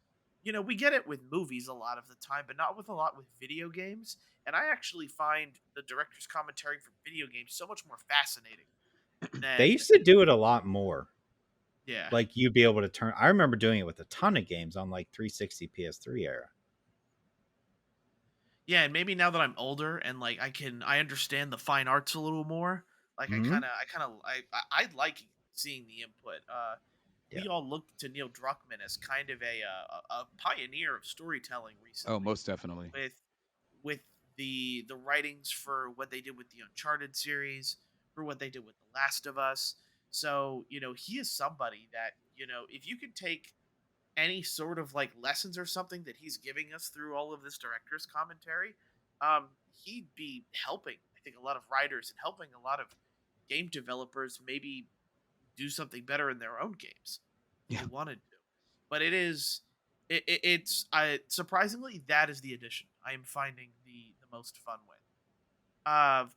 we get it with movies a lot of the time, but not with a lot with video games. And I actually find the director's commentary for video games so much more fascinating. They used to do it a lot more. Yeah. Like you'd be able to turn. I remember doing it with a ton of games on like 360 PS3 era. Yeah, and maybe now that I'm older and like I understand the fine arts a little more. Like Mhm. I like seeing the input. We Yeah. all look to Neil Druckmann as kind of a pioneer of storytelling recently. Oh, most definitely. With the writings for what they did with the Uncharted series, for what they did with The Last of Us. So he is somebody that if you could take any sort of like lessons or something that he's giving us through all of this director's commentary, he'd be helping, I think, a lot of writers and helping a lot of game developers maybe do something better in their own games if Yeah. they wanted to. But it's surprisingly, that is the addition I am finding the most fun with.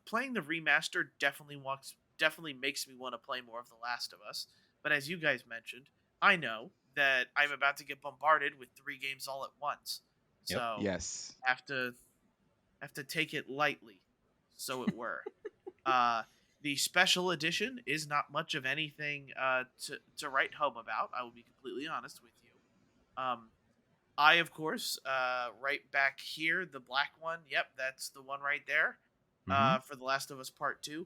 Playing the remaster definitely makes me want to play more of The Last of Us. But as you guys mentioned, I know that I'm about to get bombarded with 3 games all at once. Yep. So Yes. have to take it lightly, so it were. The special edition is not much of anything to write home about. I will be completely honest with you. I, of course, right back here, the black one. Yep, that's the one right there. Mm-hmm. For The Last of Us Part 2.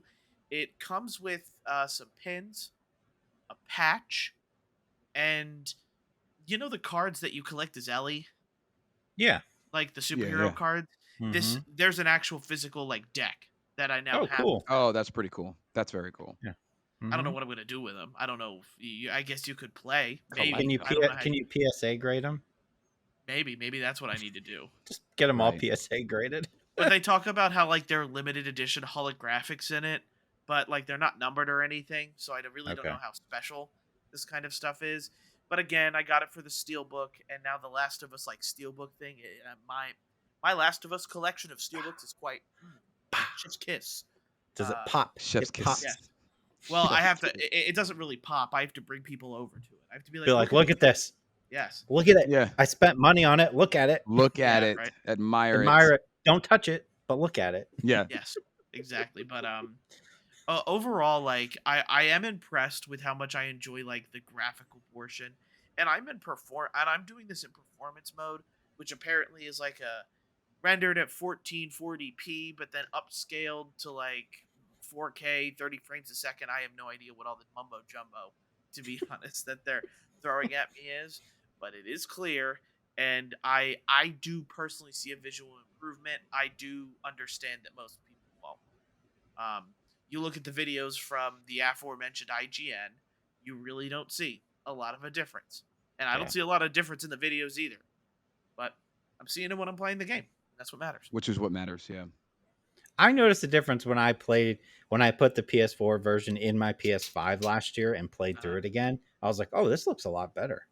It comes with some pins, a patch, and the cards that you collect as Ellie, Yeah. like the Yeah, superhero yeah. cards. Mm-hmm. There's an actual physical like deck that I now Oh, have. cool. Oh, that's pretty cool. That's very cool. Yeah. I don't know Mm-hmm. what I'm gonna do with them. I don't know. I guess you could play. Collect Can Maybe you I don't know how. can you PSA grade them? Maybe that's what I need to do. Just get them all Right. PSA graded. But they talk about how like they're limited edition holographics in it, but like they're not numbered or anything, so I really don't Okay. know how special this kind of stuff is. But again, I got it for the Steelbook, and now the Last of Us like Steelbook thing. My Last of Us collection of Steelbooks is quite chef's kiss. Does it Uh, pop? Chef's It kiss. pops. Yeah. Well, I have to. Chef's kiss. It doesn't really pop. I have to bring people over to it. I have to be Be like, look at this. Yes. Look at it. Yeah. I spent money on it. Look at it. Look at Yeah, it. right. Admire Admire it. it. Don't touch it, but look at it. Yeah. Yes. Exactly. But overall, like I am impressed with how much I enjoy like the graphical portion, and I'm doing this in performance mode, which apparently is like a rendered at 1440p, but then upscaled to like 4K 30 frames a second. I have no idea what all the mumbo jumbo, to be honest, that they're throwing at me is, but it is clear, and I do personally see a visual improvement. I do understand that most people won't. You look at the videos from the aforementioned IGN, you really don't see a lot of a difference, and I Yeah. don't see a lot of difference in the videos either. But I'm seeing it when I'm playing the game. That's what matters. Which is what matters. Yeah. I noticed a difference when I put the PS4 version in my PS5 last year and played through it again. I was like, oh, this looks a lot better.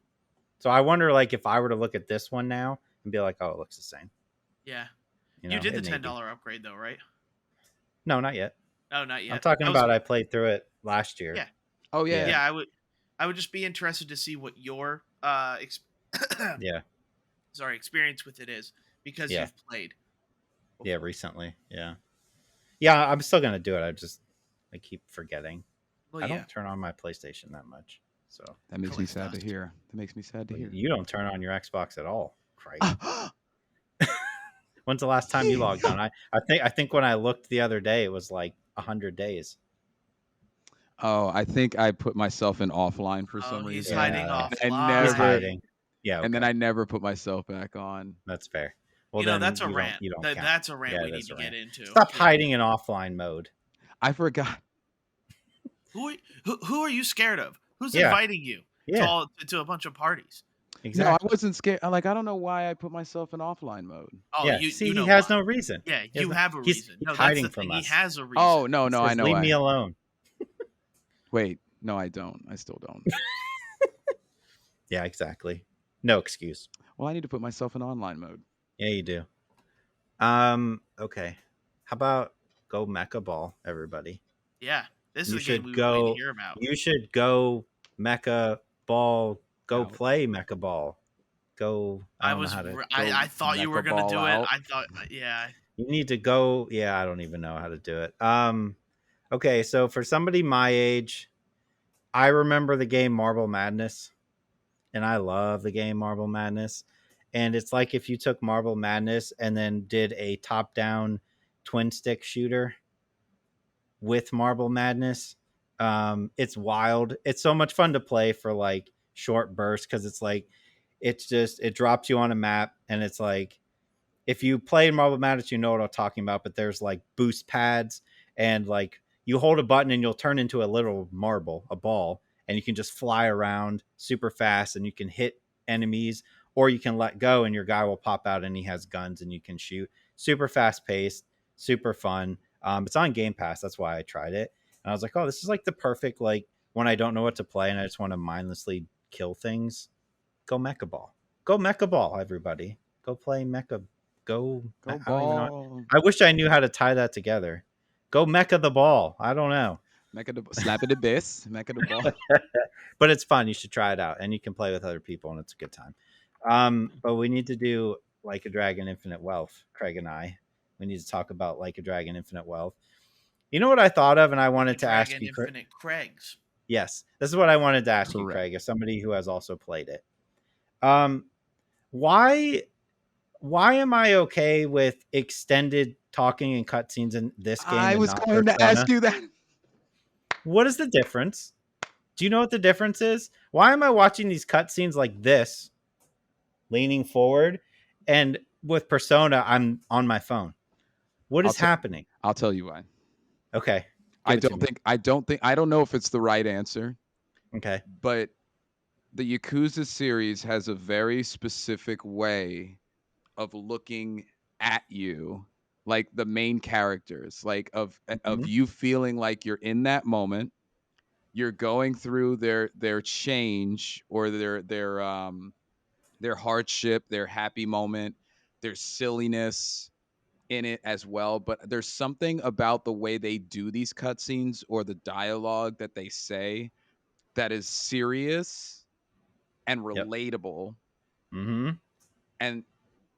So I wonder, like, if I were to look at this one now and be like, oh, it looks the same. Yeah. You know, You did the it may be. $10 upgrade though, right? No, not yet. Oh, not yet. I'm talking about I played through it last year. Yeah. Oh yeah. Yeah, I would just be interested to see what your Yeah. experience with it is, because Yeah. you've played. Yeah, recently. Yeah. Yeah, I'm still gonna do it. I keep forgetting. Well, I yeah. don't turn on my PlayStation that much. So That makes me Collects sad to dust. hear. That makes me sad to hear. you don't turn on your Xbox at all, Craig. When's the last time you logged on? I think when I looked the other day, it was like 100 days. Oh, I think I put myself in offline for some He's reason. hiding Yeah. offline. I He's never- hiding. Yeah, And then okay. I never put myself back on. That's fair. Well, You know, then that's a you don't- rant. You don't count. That's a rant Yeah, we need that's to a get rant. into. Stop Yeah. hiding in offline mode. I forgot. Who are you scared of? Who's Yeah. inviting you Yeah, to a bunch of parties? exactly. No, I wasn't scared. I don't know why I put myself in offline mode. Oh, Yeah, you see, know he has why. no reason. Yeah, He has you no- have a he's- reason. he's No, that's hiding the from thing. us. He has a reason. Oh no, He no, I says, know. Leave me alone. Wait, no, I don't. I still don't. Yeah, exactly. No excuse. Well, I need to put myself in online mode. Yeah, you do. Okay. How about Go Mecha Ball, everybody? Yeah, this You is a game should we were go. waiting to hear about. You should go Mecha Ball. Go Out. play Mecha Ball. Go. I don't know how to. I thought you were Mecha gonna Ball do it. out. I thought, yeah. You need to go. Yeah, I don't even know how to do it. Okay, so for somebody my age, I remember the game Marble Madness, and I love the game Marble Madness. And it's like if you took Marble Madness and then did a top-down twin stick shooter with Marble Madness. It's wild. It's so much fun to play for like short bursts because it's like it drops you on a map, and it's like if you play Marble Madness, you know what I'm talking about. But there's like boost pads, and like you hold a button and you'll turn into a little marble, a ball, and you can just fly around super fast, and you can hit enemies, or you can let go and your guy will pop out and he has guns and you can shoot. Super fast paced, super fun. It's on Game Pass. That's why I tried it. And I was like, oh, this is like the perfect, like when I don't know what to play and I just want to mindlessly kill things. Go Mecha Ball. Go Mecha Ball, everybody. Go play Mecha. Go Go I don't even know. ball. I wish I knew how to tie that together. Go Mecha the Ball. I don't know. Slap it a biss. Mecha the ball. But it's fun. You should try it out. And you can play with other people and it's a good time. But we need to do Like a Dragon Infinite Wealth, Craig and I. We need to talk about Like a Dragon Infinite Wealth. You know what I thought of, and I wanted to ask you, Craig? Infinite Craigs. Yes, this is what I wanted to ask you, Correct. Craig, as somebody who has also played it. why am I okay with extended talking and cutscenes in this game I and was not going to ask Persona? you that. What is the difference? Do you know what the difference is? Why am I watching these cutscenes like this, leaning forward, and with Persona, I'm on my phone? What I'll is tell happening? I'll tell you why. Okay, I give it to don't me. think I don't know if it's the right answer, Okay. but the Yakuza series has a very specific way of looking at you, like the main characters, like of Mhm. you feeling like you're in that moment. You're going through their change or their hardship, their happy moment, their silliness in it as well. But there's something about the way they do these cutscenes or the dialogue that they say that is serious and Yep. relatable. Mm-hmm. And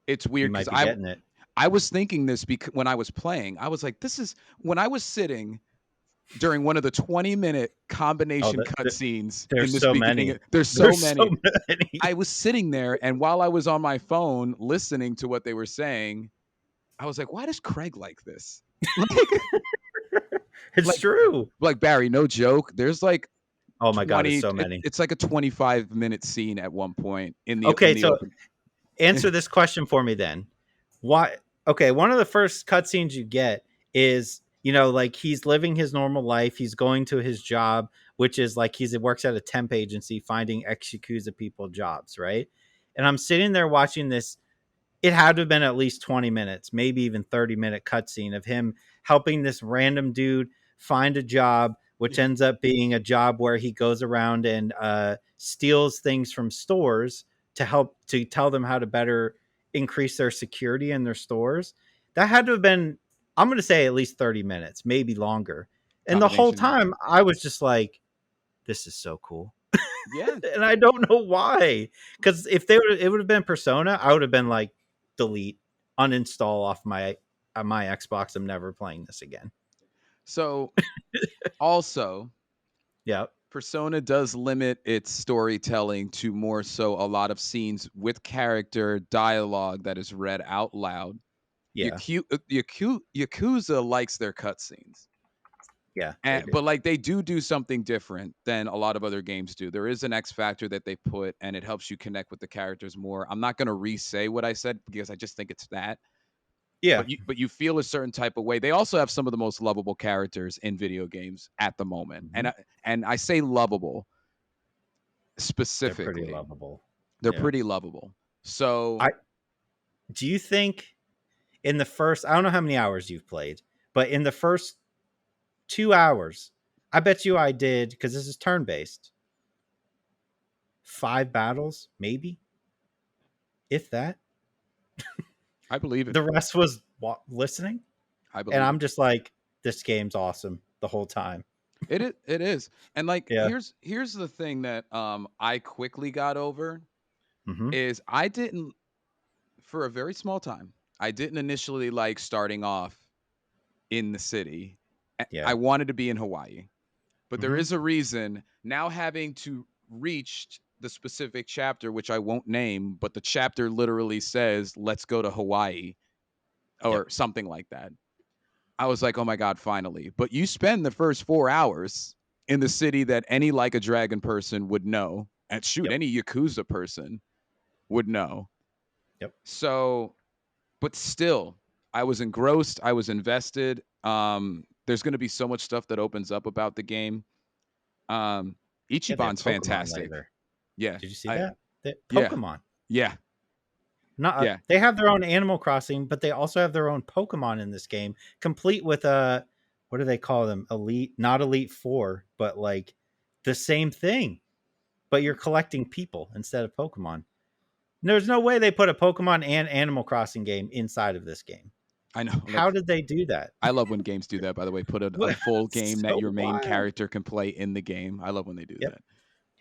it's You weird because might be getting it. I was thinking this because when I was playing, I was like, this is when I was sitting during one of the 20-minute Oh, combination cutscenes in there's this so beginning. many. There's so There's so many. many. I was sitting there, and while I was on my phone listening to what they were saying, I was like, why does Craig like this? like, It's like, true. like Barry, no joke. There's like Oh my god, it's 20. so many. It's like a 25-minute scene at one point in Okay, the so open. answer this question for me then. Why? Okay, one of the first cutscenes you get is, like he's living his normal life. He's going to his job, which is like he works at a temp agency finding ex-Yakuza people jobs, right? And I'm sitting there watching this. It had to have been at least 20 minutes, maybe even 30-minute cutscene of him helping this random dude find a job, which ends up being a job where he goes around and steals things from stores to help to tell them how to better increase their security in their stores. That had to have been, I'm going to say, at least 30 minutes, maybe longer. And the whole Combination, yeah. time I was just like, this is so cool. Yeah. And I don't know why. Because if it would have been Persona, I would have been like, delete, uninstall off my Xbox. I'm never playing this again. So also, Yep. Persona does limit its storytelling to more so a lot of scenes with character dialogue that is read out loud. Yeah. Yakuza likes their cutscenes. Yeah. They And, do. but like they do something different than a lot of other games do. There is an X factor that they put, and it helps you connect with the characters more. I'm not going to re-say what I said because I just think it's that. Yeah. But you feel a certain type of way. They also have some of the most lovable characters in video games at the moment, Mhm. and I say lovable They're pretty specifically. lovable. They're Yeah. pretty lovable. So I Do you think in the first, I don't know how many hours you've played, but in the first 2 hours, I bet you I did, because this is turn based, 5 battles, maybe, if that. I believe it. The rest was listening. I And believe it. I'm just like, this game's awesome the whole time. It is. And like Yeah. here's the thing that I quickly got over Mm-hmm. is I didn't for a very small time. I didn't initially like starting off in the city. I Yeah. wanted to be in Hawaii. But there Mm-hmm. is a reason now having to reach the specific chapter which I won't name, but the chapter literally says let's go to Hawaii Yep. or something like that. I was like, oh my God, finally. But you spend the first 4 hours in the city that any like a dragon person would know. And shoot, Yep. any Yakuza person would know. Yep. So, but still, I was engrossed. I was invested. There's going to be so much stuff that opens up about the game. Um, Yeah, they have Ichiban's Pokemon fantastic. later. Yeah. Did you see that? Yeah. Pokemon. Yeah. Not Yeah. They have their own Animal Crossing, but they also have their own Pokemon in this game, complete with what do they call them? Elite, not Elite Four, but like the same thing. But you're collecting people instead of Pokemon. There's no way they put a Pokemon and Animal Crossing game inside of this game. I know. How Like, did they do that? I love when games do that, by the way. Put a full game that So your main wild. character can play in the game. I love when they do Yep. that.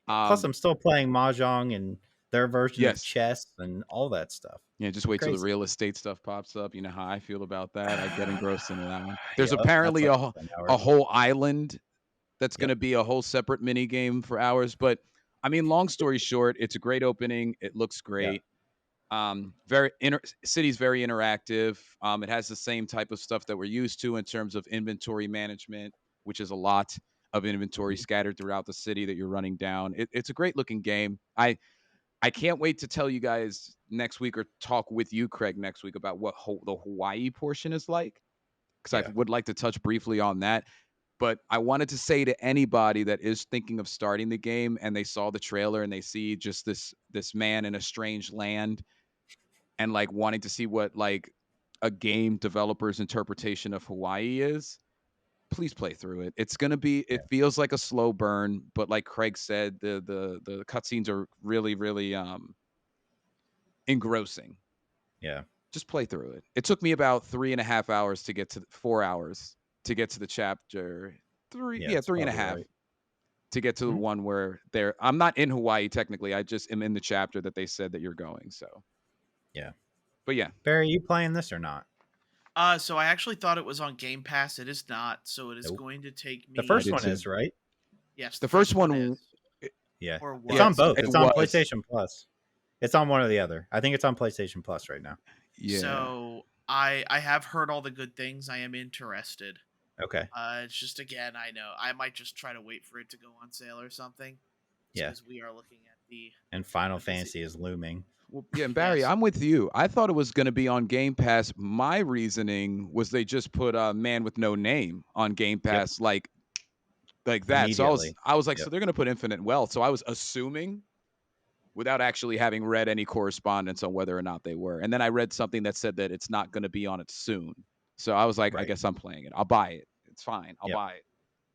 Plus, I'm still playing Mahjong and their version of Yes. chess and all that stuff. Yeah, just wait till the Crazy. real estate stuff pops up. You know how I feel about that. I get engrossed into that one. There's Yep, that's apparently like 10 a hours. whole island that's going Yep. to be a whole separate mini game for hours. But I mean, long story short, it's a great opening. It looks Yeah. great. City's very interactive. It has the same type of stuff that we're used to in terms of inventory management, which is a lot of inventory scattered throughout the city that you're running down. It's a great looking game. I can't wait to tell you guys next week or talk with you, Craig, next week about what the Hawaii portion is like, because I Yeah. would like to touch briefly on that. But I wanted to say to anybody that is thinking of starting the game and they saw the trailer and they see just this man in a strange land and like wanting to see what like a game developer's interpretation of Hawaii is, please play through it. It's gonna be. It feels like a slow burn, but like Craig said, the cutscenes are really really engrossing. Yeah. Just play through it. It took me about 3.5 hours to get to 4 hours to get to the chapter three. Yeah, Yeah, it's three and a probably half right. to get to the Mhm. one where they're. I'm not in Hawaii technically. I just am in the chapter that they said that you're going. So, Yeah. but yeah, Barry, you playing this or not? So I actually thought it was on Game Pass. It is not. So it is Nope. going to take The me. I first did one too. is, right? Yes, The the first first one one, is. Yeah. Or It's was. on yes, both. it It's on was. PlayStation Plus. It's on one or the other. I think it's on PlayStation Plus right now. Yeah. So I have heard all the good things. I am interested. Okay. It's just again, I know I might just try to wait for it to go on sale or something, Yeah. because we are looking at And Final the busy. Fantasy is looming. Well, yeah, and Barry, Yes. I'm with you. I thought it was going to be on Game Pass. My reasoning was they just put Man with No Name on Game Yep. Pass like that. So Immediately. I was like, Yep. so they're going to put Infinite Wealth. So I was assuming without actually having read any correspondence on whether or not they were. And then I read something that said that it's not going to be on it soon. So I was like, I Right. guess I'm playing it. I'll buy it. It's fine. I'll Yep. buy it.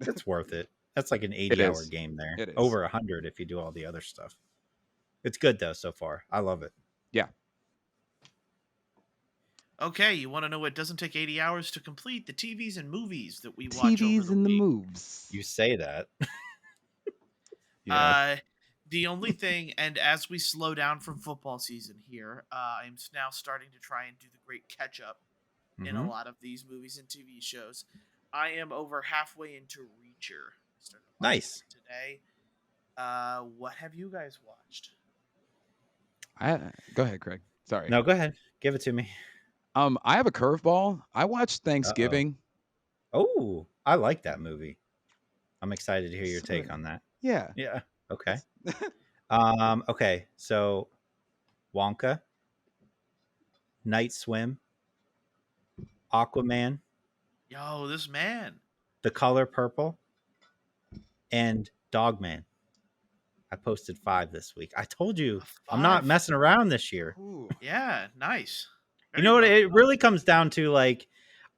It's worth it. That's like an It 80-hour is. game there. It is. Over 100 if you do all the other stuff. It's good though so far. I love it. Yeah. Okay, you want to know what doesn't take 80 hours to complete? The TVs and movies that we watch over TVs the and the week. moves. You say that. Yeah. The only thing, and as we slow down from football season here, I'm now starting to try and do the great catch up in a Mhm. lot of these movies and TV shows. I am over halfway into Reacher. I started watching Nice. it today. What have you guys watched? Go ahead, Craig. Sorry. No, go ahead. Give it to me. I have a curveball. I watched Thanksgiving. Oh, I like that movie. I'm excited to hear your take on that. Yeah. Yeah. Okay. Okay. So Wonka, Night Swim, Aquaman, Yo, this man. The Color Purple, and Dogman. I posted 5 this week. I told you I'm not 5. messing around this year. Ooh. Yeah, nice. You know what? Very It really comes down to like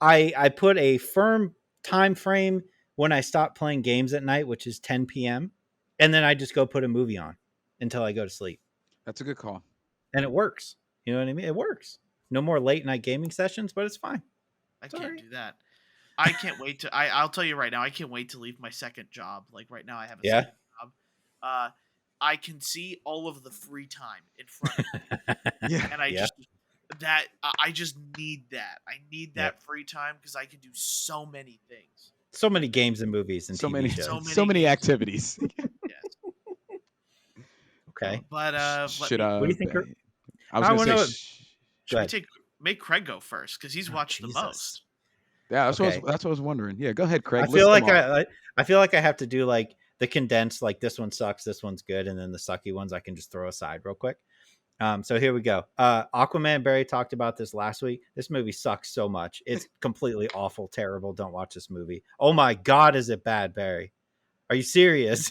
I put a firm time frame when I stop playing games at night, which is 10 p.m. And then I just go put a movie on until I go to sleep. That's a good call. And it works. You know what I mean? It works. No more late night gaming sessions, but it's fine. I It's can't alright. do that. I can't wait to. I'll tell you right now. I can't wait to leave my second job. Like right now, I have a Yeah. second job. I can see all of the free time in front of me, Yeah. and I Yeah. just need that. I need that Yep. free time because I can do so many things. So many games and movies and So TV many, shows. so many games. activities. Yes, Okay. but Should what do you think? I was I gonna wanna know- say. should we ahead. make Craig go first because he's Oh, watched the Jesus. most? Yeah, that's Okay. what I was wondering. Yeah, go ahead, Craig. I feel List like them off. I feel like I have to do like the condensed, like this one sucks, this one's good, and then the sucky ones I can just throw aside real quick. So here we go. Aquaman, Barry talked about this last week. This movie sucks so much. It's completely awful, terrible. Don't watch this movie. Oh my God, is it bad, Barry? Are you serious?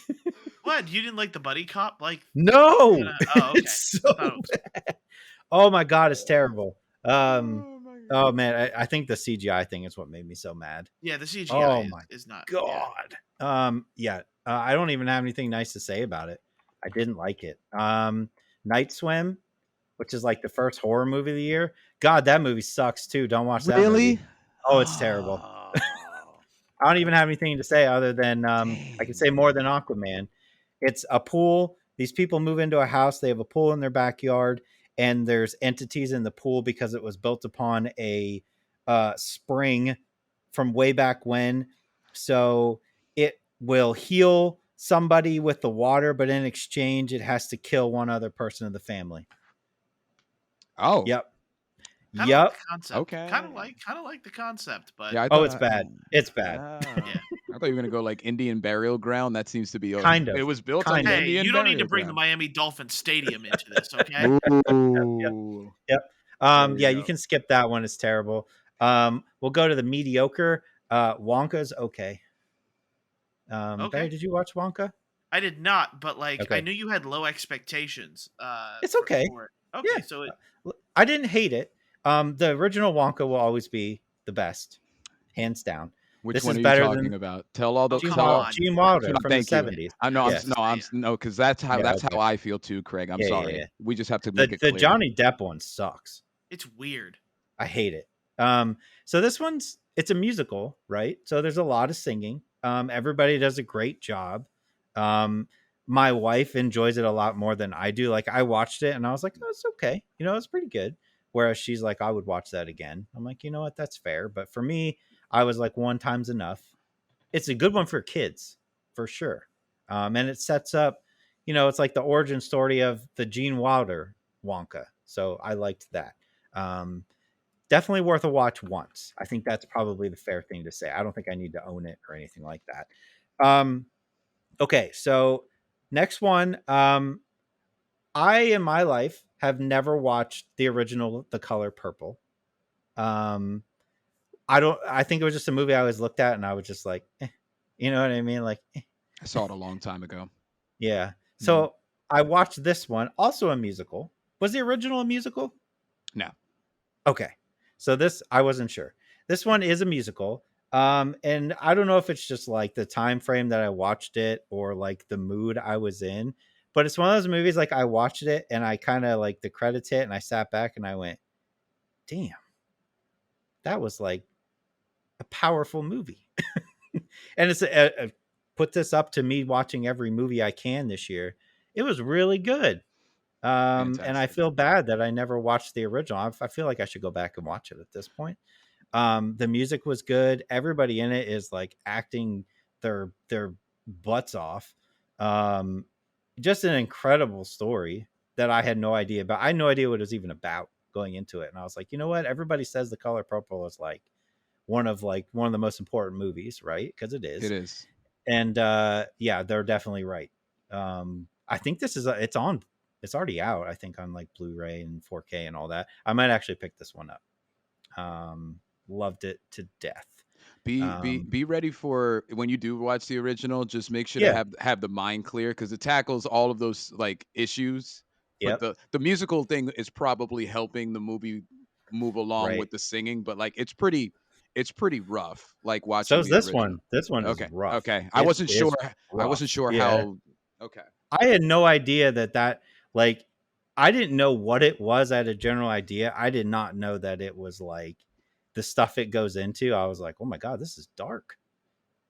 What, you didn't like the buddy cop? Like No, oh, okay. it's so I thought it was- bad. Oh my God, it's terrible. Oh my Oh man, I think the CGI thing is what made me so mad. yeah, the CGI Oh my is not yeah. God. I don't even have anything nice to say about it. I didn't like it. Night Swim, which is like the first horror movie of the year. God, that movie sucks too. Don't watch that Really? movie. Oh, it's terrible. I don't even have anything to say other than I can say more than Aquaman. It's a pool. These people move into a house. They have a pool in their backyard, and there's entities in the pool because it was built upon a spring from way back when. So it will heal somebody with the water, but in exchange, it has to kill one other person of the family. Oh, Yep. Kind of like Yep. the concept. okay. Kind of like the concept, but Yeah, I Oh, thought. it's bad. It's bad. yeah. I thought you were gonna go like Indian burial ground. That seems to be. Kind of. It was built on Kind an of. Hey, Indian you don't need to burial bring the ground. Miami Dolphins Stadium into this, okay? Yep. Ooh. Yep. There we Yeah, you go. can skip that one. It's terrible. We'll go to the mediocre. Wonka's okay. Barry, Okay. did you watch Wonka? I did not, but like I Okay. knew you had low expectations It's okay. for it. Yeah. Okay, so it I didn't hate it. The original Wonka will always be the best, hands down. Which This one is are you better talking than about? Tell all the come on. Gene So, Wilder no, from the thank you. 70s. I know. Yeah. No, because that's how Yeah, okay. I feel too, Craig. I'm Yeah, yeah, sorry. yeah. We just have to make it The clear. Johnny Depp one sucks. It's weird. I hate it. So this one's it's a musical, right? So there's a lot of singing. Everybody does a great job. My wife enjoys it a lot more than I do. Like I watched it and I was like, oh, it's okay. It's pretty good. Whereas she's like, I would watch that again. I'm like, you know what? That's fair. But for me, I was like, one time's enough. It's a good one for kids, for sure. And it sets up, it's like the origin story of the Gene Wilder Wonka. So I liked that. Definitely worth a watch once. I think that's probably the fair thing to say. I don't think I need to own it or anything like that. Okay, so next one. I in my life have never watched the original The Color Purple. I think it was just a movie I always looked at and I was just like, you know what I mean? Like, I saw it a long time ago. yeah. So I watched this one, also a musical. Was the original a musical? No. Okay. So this, I wasn't sure. This one is a musical. And I don't know if it's just like the time frame that I watched it or like the mood I was in, but it's one of those movies like I watched it and I kind of like the credits hit and I sat back and I went, damn, that was like a powerful movie. And it's put this up to me watching every movie I can this year. It was really good. And I feel bad that I never watched the original. I feel like I should go back and watch it at this point. The music was good. Everybody in it is like acting their butts off. Just an incredible story that I had no idea about. I had no idea what it was even about going into it. And I was like, you know what? Everybody says The Color Purple is like one of the most important movies, right? Because it is. It is. And yeah, they're definitely right. I think this is it's already out, I think, on like Blu-ray and 4K and all that. I might actually pick this one up. Loved it to death. Be ready for when you do watch the original. Just make sure Yeah. to have the mind clear because it tackles all of those like issues. But Yep. the musical thing is probably helping the movie move along Right. with the singing. But like it's pretty rough. Like So watching is the this original. one. This one is Okay. rough. Okay. I It's wasn't sure. I rough. wasn't sure Yeah. how. Okay. I had no idea that like I didn't know what it was. I had a general idea. I did not know that it was like the stuff it goes into. I was like, oh my God, this is dark.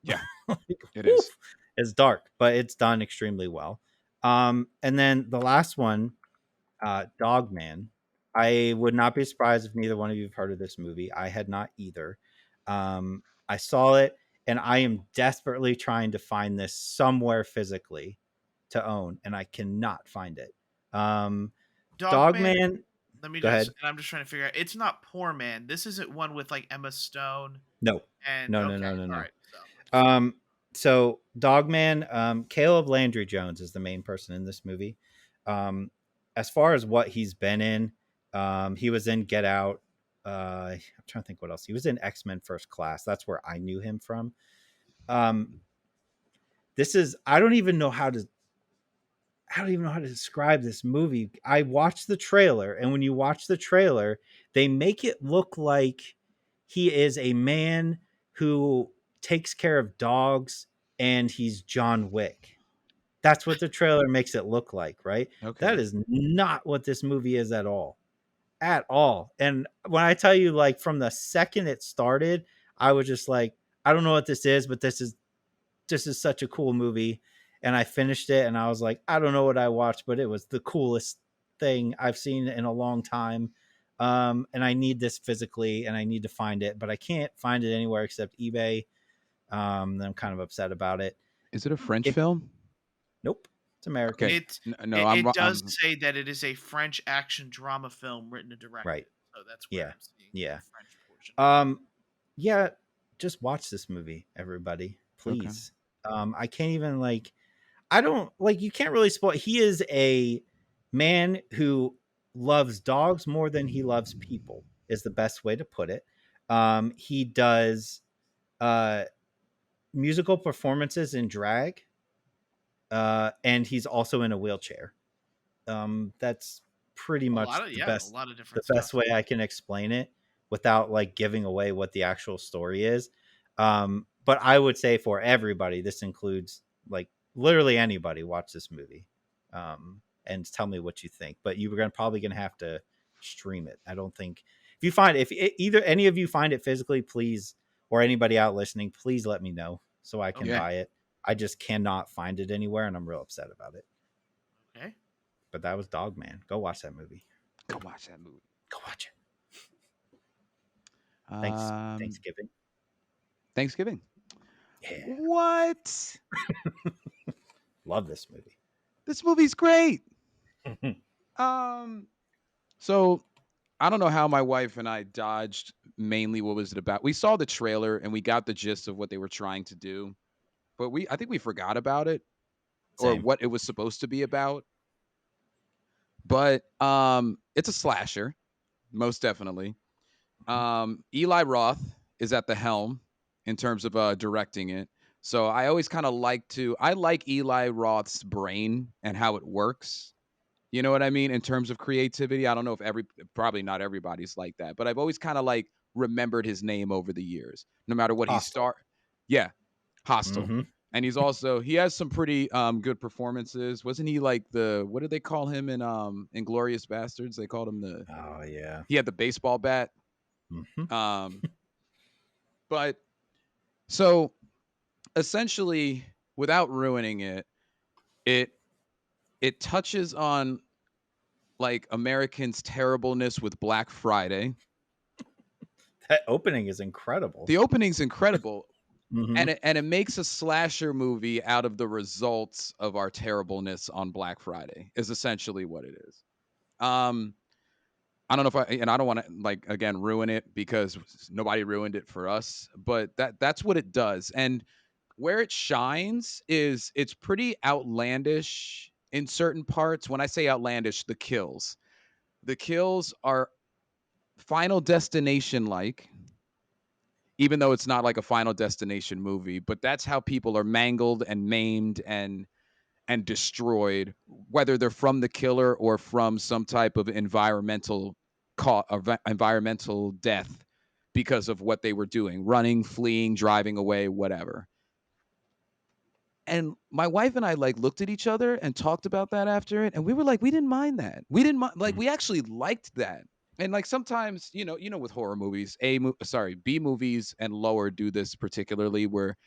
Yeah. Like, It is. It's dark, but it's done extremely well. And then the last one, Dogman. I would not be surprised if neither one of you have heard of this movie. I had not either. I saw it, and I am desperately trying to find this somewhere physically to own, and I cannot find it. Dogman. Let me Go ahead. and I'm just trying to figure out. It's not Poor Man. This isn't one with like Emma Stone. No. And No. All right. So Dogman, Caleb Landry Jones is the main person in this movie. As far as what he's been in, he was in Get Out. I'm trying to think what else. He was in X-Men First Class. That's where I knew him from. This is I don't even know how to describe this movie. I watched the trailer, and when you watch the trailer, they make it look like he is a man who takes care of dogs and he's John Wick. That's what the trailer makes it look like, right? Okay. That is not what this movie is at all. At all. And when I tell you, like, from the second it started, I was just like, I don't know what this is, but this is such a cool movie. And I finished it and I was like, I don't know what I watched, but it was the coolest thing I've seen in a long time. And I need this physically and I need to find it, but I can't find it anywhere except eBay. I'm kind of upset about it. Is it a French film? Nope. It's American. Okay. It No, it, I'm it wrong. does say that it is a French action drama film written and Right. directed. So that's where Yeah. I'm seeing Yeah. the French portion of it. Yeah, just watch this movie, everybody, Okay. please. I can't even I don't you can't really spoil. He is a man who loves dogs more than he loves people, is the best way to put it. He does uh musical performances in drag, and he's also in a wheelchair. That's pretty A much lot of a lot of the different best stuff. way I can explain it without giving away what the actual story is. But I would say for everybody, this includes literally anybody, watch this movie, and tell me what you think. But you're probably gonna have to stream it. I don't think if you find if either any of you find it physically, please, or anybody out listening, please let me know so I can Okay. buy it. I just cannot find it anywhere, and I'm real upset about it. Okay. But that was Dogman. Go watch that movie. Go watch that movie. Go watch it. Thanks. Thanksgiving. Thanksgiving. Yeah. What? Love this movie. This movie's great. So I don't know how my wife and I dodged mainly what was it about. We saw the trailer and we got the gist of what they were trying to do, but I think we forgot about it or Same. what it was supposed to be about. But it's a slasher, most definitely. Eli Roth is at the helm in terms of directing it. So I always kind of I like Eli Roth's brain and how it works. You know what I mean? In terms of creativity, I don't know if probably not everybody's like that, but I've always kind of remembered his name over the years, no matter what Hostile. Yeah, Hostile. Mm-hmm. And he has some pretty good performances. Wasn't he what did they call him in Inglorious Bastards? They called him Oh yeah. he had the baseball bat. Mm-hmm. Um, but so essentially, without ruining it, it it touches on Americans' terribleness with Black Friday. That opening is incredible. The opening's incredible. Mm-hmm. And it makes a slasher movie out of the results of our terribleness on Black Friday is essentially what it is. I don't know if I don't want to again ruin it because nobody ruined it for us, but that's what it does. And where it shines is it's pretty outlandish in certain parts. When I say outlandish, the kills. The kills are Final Destination even though it's not like a Final Destination movie, but that's how people are mangled and maimed and destroyed, whether they're from the killer or from some type of environmental death because of what they were doing, running, fleeing, driving away, whatever. And my wife and I looked at each other and talked about that after it, and we were we didn't mind that. We didn't mind, we actually liked that. And sometimes, with horror movies, B movies and lower do this particularly, where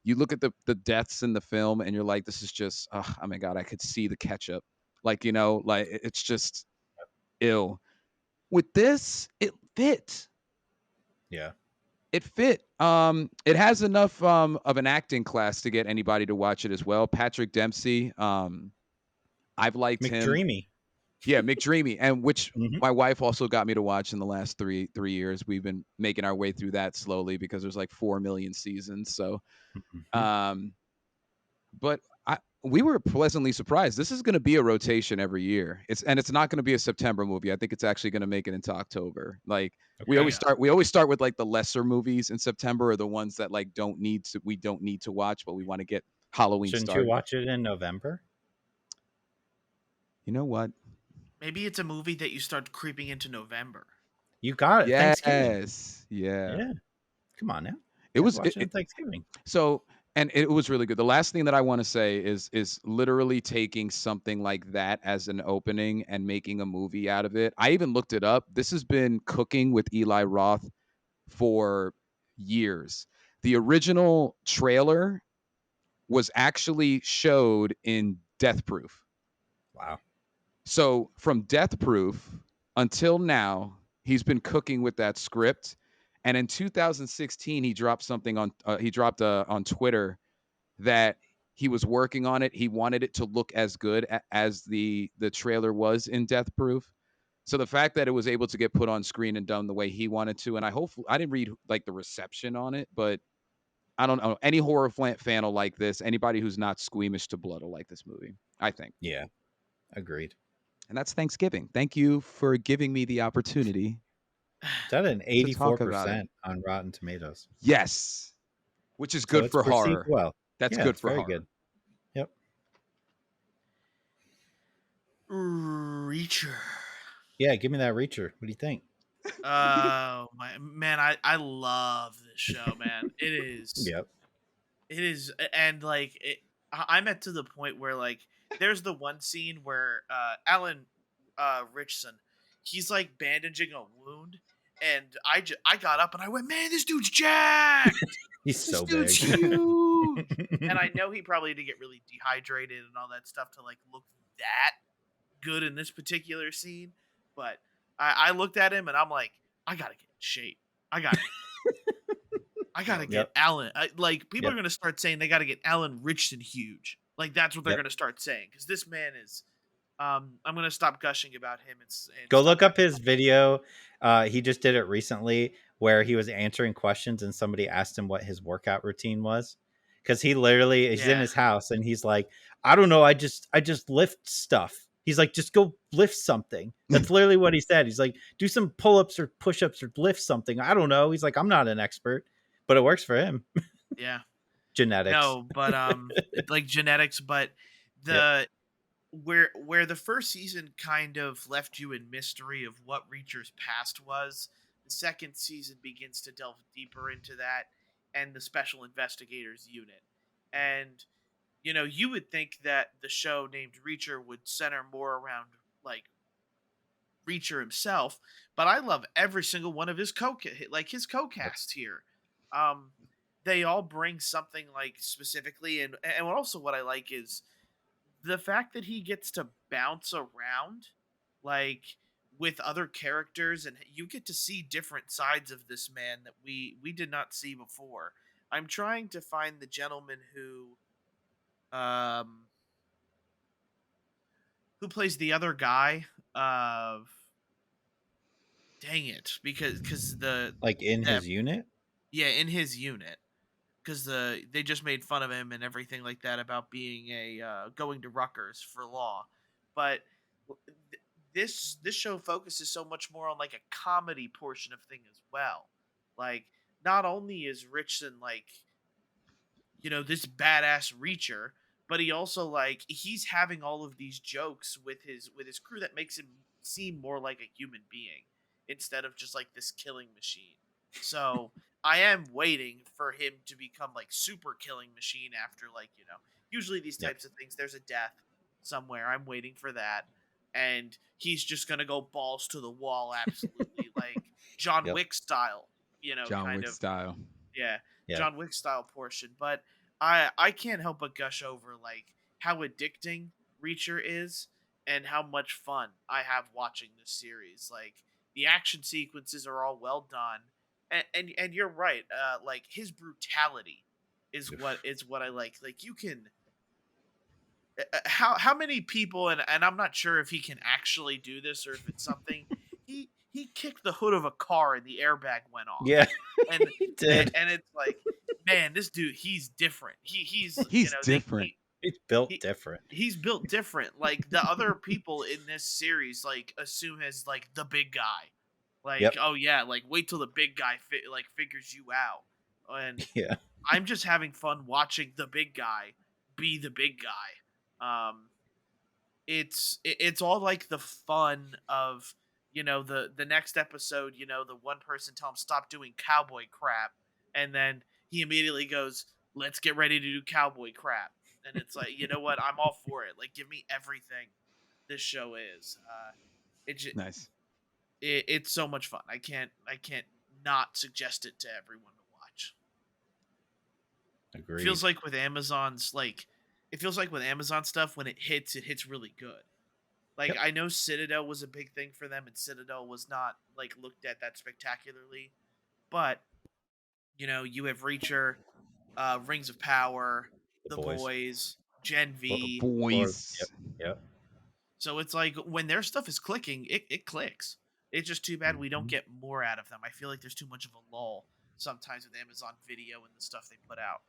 you look at the deaths in the film and you're like, this is just, oh my God, I could see the ketchup. It's just ill. With this, it fit. Yeah. It fit. It has enough of an acting class to get anybody to watch it as well. Patrick Dempsey. I've liked him. McDreamy. Yeah, McDreamy, and which Mm-hmm. my wife also got me to watch in the last three years. We've been making our way through that slowly because there's 4 million seasons. So, Mm-hmm. but we were pleasantly surprised. This is going to be a rotation every year. It's not going to be a September movie. I think it's actually going to make it into October. We always start with the lesser movies in September, or the ones that we don't need to watch, but we want to get Halloween Shouldn't started. you watch it in November? You know what? Maybe it's a movie that you start creeping into November. You got it. Yes. Thanksgiving. Yeah. Come on now. It was watching Thanksgiving. So, and it was really good. The last thing that I want to say is literally taking something like that as an opening and making a movie out of it. I even looked it up. This has been cooking with Eli Roth for years. The original trailer was actually showed in Death Proof. Wow. So from Death Proof until now, he's been cooking with that script. And in 2016, he dropped something on on Twitter that he was working on it. He wanted it to look as good as the trailer was in Death Proof. So the fact that it was able to get put on screen and done the way he wanted to, and I didn't read like the reception on it, but I don't know, any horror fan will like this. Anybody who's not squeamish to blood will like this movie, I think. Yeah, agreed. And that's Thanksgiving. Thank you for giving me the opportunity It's at an to talk about it. 84% on Rotten Tomatoes. Yes, which is So good it's for perceived horror. well. That's Yeah, good it's for very horror. good. Yep. Reacher. Yeah, give me that Reacher. What do you think? Oh my man, I love this show, man. Yep. It is, and like I'm at to the point where like there's the one scene where Alan Richson, he's like bandaging a wound, and I got up and I went, man, this dude's jacked. He's This so dude's big. huge. And I know he probably did get really dehydrated and all that stuff to like look that good in this particular scene. But I looked at him and I'm like, I gotta get in shape. I gotta get Yep. Alan. Like people Yep. are gonna start saying they gotta get Alan Richardson huge. Like that's what they're Yep. gonna start saying because this man is. I'm gonna stop gushing about him. And Go stop look up acting his video. He just did it recently where he was answering questions and somebody asked him what his workout routine was. Because he's in Yeah. his house and he's like, I don't know, I just lift stuff. He's like, just go lift something. That's literally what he said. He's like, do some pull-ups or push-ups or lift something. I don't know. He's like, I'm not an expert, but it works for him. Yeah. Genetics. No, but like genetics, but the where the first season kind of left you in mystery of what Reacher's past was, the second season begins to delve deeper into that and the special investigators unit. And you would think that the show named Reacher would center more around like Reacher himself, but I love every single one of his his co-cast here. Um, they all bring something like specifically, and also what I like is the fact that he gets to bounce around, like with other characters, and you get to see different sides of this man that we did not see before. I'm trying to find the gentleman um who plays the other guy. Dang it, because Like in that his unit? yeah, in his unit, because they just made fun of him and everything like that about being a going to Rutgers for law, but this show focuses so much more on like a comedy portion of thing as well. Like not only is Richson like this badass Reacher, but he also like he's having all of these jokes with his crew that makes him seem more like a human being instead of just like this killing machine. So I am waiting for him to become like super killing machine after like usually these Yep. types of things there's a death somewhere. I'm waiting for that, and he's just gonna go balls to the wall, absolutely like John Yep. Wick style. John Kind Wick of style. yeah, Yeah. John Wick style portion. But I can't help but gush over like how addicting Reacher is and how much fun I have watching this series. Like the action sequences are all well done, and you're right. Like his brutality is what I like. Like you can. How many people and I'm not sure if he can actually do this or if it's something he kicked the hood of a car and the airbag went off. Yeah. And He did. and it's like, man, this dude, he's different. He's different. He's built he- different. he's built different. Like the other people in this series, like assume as like the big guy. Like, Yep. oh yeah, like wait till the big guy figures you out. And Yeah. I'm just having fun watching the big guy be the big guy. It's all like the fun of the next episode. The one person tell him stop doing cowboy crap, and then he immediately goes, "Let's get ready to do cowboy crap." And it's like, you know what? I'm all for it. Like, give me everything this show is. Nice. It's so much fun. I can't not suggest it to everyone to watch. Agreed. It feels like with Amazon stuff when it hits really good. Like Yep. I know Citadel was a big thing for them, and Citadel was not like looked at that spectacularly, but you have Reacher, Rings of Power, The The Boys. Boys, Gen V. Boys. Yep. So it's like when their stuff is clicking, it clicks. It's just too bad we don't Mhm. get more out of them. I feel like there's too much of a lull sometimes with Amazon Video and the stuff they put out.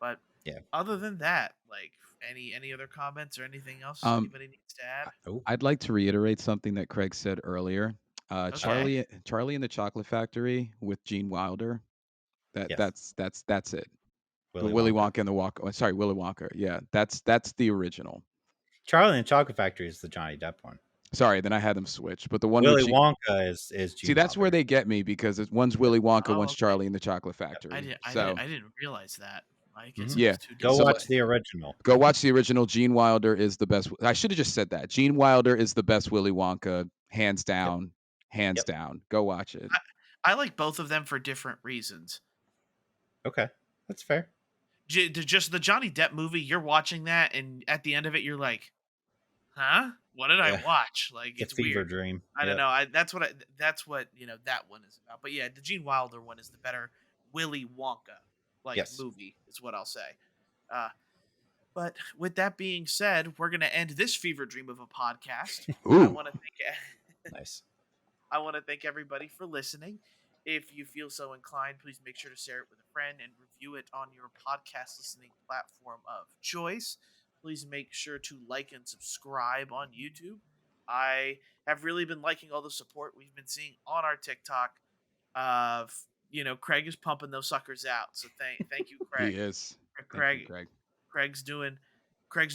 But Yeah. other than that, like any other comments or anything else Um, anybody needs to add? Oh, I'd like to reiterate something that Craig said earlier. Okay. Charlie and the Chocolate Factory with Gene Wilder. yes. That's it. The Willy Willy Wonka. Wonka and the Walk. Oh, sorry, Willy Wonka. Yeah, that's the original. Charlie and the Chocolate Factory is the Johnny Depp one. Sorry, then I had them switched. But the one Willy with Wonka is Gene see, that's where Wilder. they get me because one's Willy Wonka, Oh, one's okay. Charlie and the Chocolate Factory. I didn't realize that. I guess it Mhm. Yeah, was two Go so watch the original. go watch the original. Gene Wilder is the best. I should have just said that. Gene Wilder is the best Willy Wonka, hands down, hands Yep. down. Go watch it. I like both of them for different reasons. Okay, that's fair. Just the Johnny Depp movie, you're watching that, and at the end of it, you're like, "Huh? What did I Yeah. watch?" Like The it's fever weird. dream. I don't Yep. know. That's what that one is about. But yeah, the Gene Wilder one is the better Willy Wonka Yes. movie, is what I'll say. Uh, but with that being said, we're gonna end this fever dream of a podcast. I Ooh, want to thank Nice. I want to thank everybody for listening. If you feel so inclined, please make sure to share it with a friend and review it on your podcast listening platform of choice. Please make sure to like and subscribe on YouTube. I have really been liking all the support we've been seeing on our TikTok. Craig is pumping those suckers out. So thank you, he Craig. is. Thank you, Craig Craig. Craig's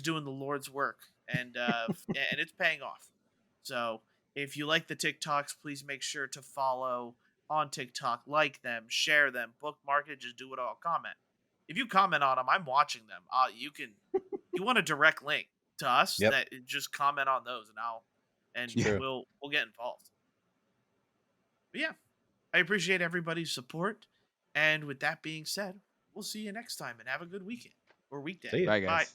doing the Lord's work, and and it's paying off. So if you like the TikToks, please make sure to follow on TikTok, like them, share them, bookmark it, just do it all. Comment. If you comment on them, I'm watching them. You want a direct link to us, Yep. that just comment on those, and It's true. we'll get involved. But yeah, I appreciate everybody's support. And with that being said, we'll see you next time and have a good weekend or weekday. See ya. Bye, Bye. guys.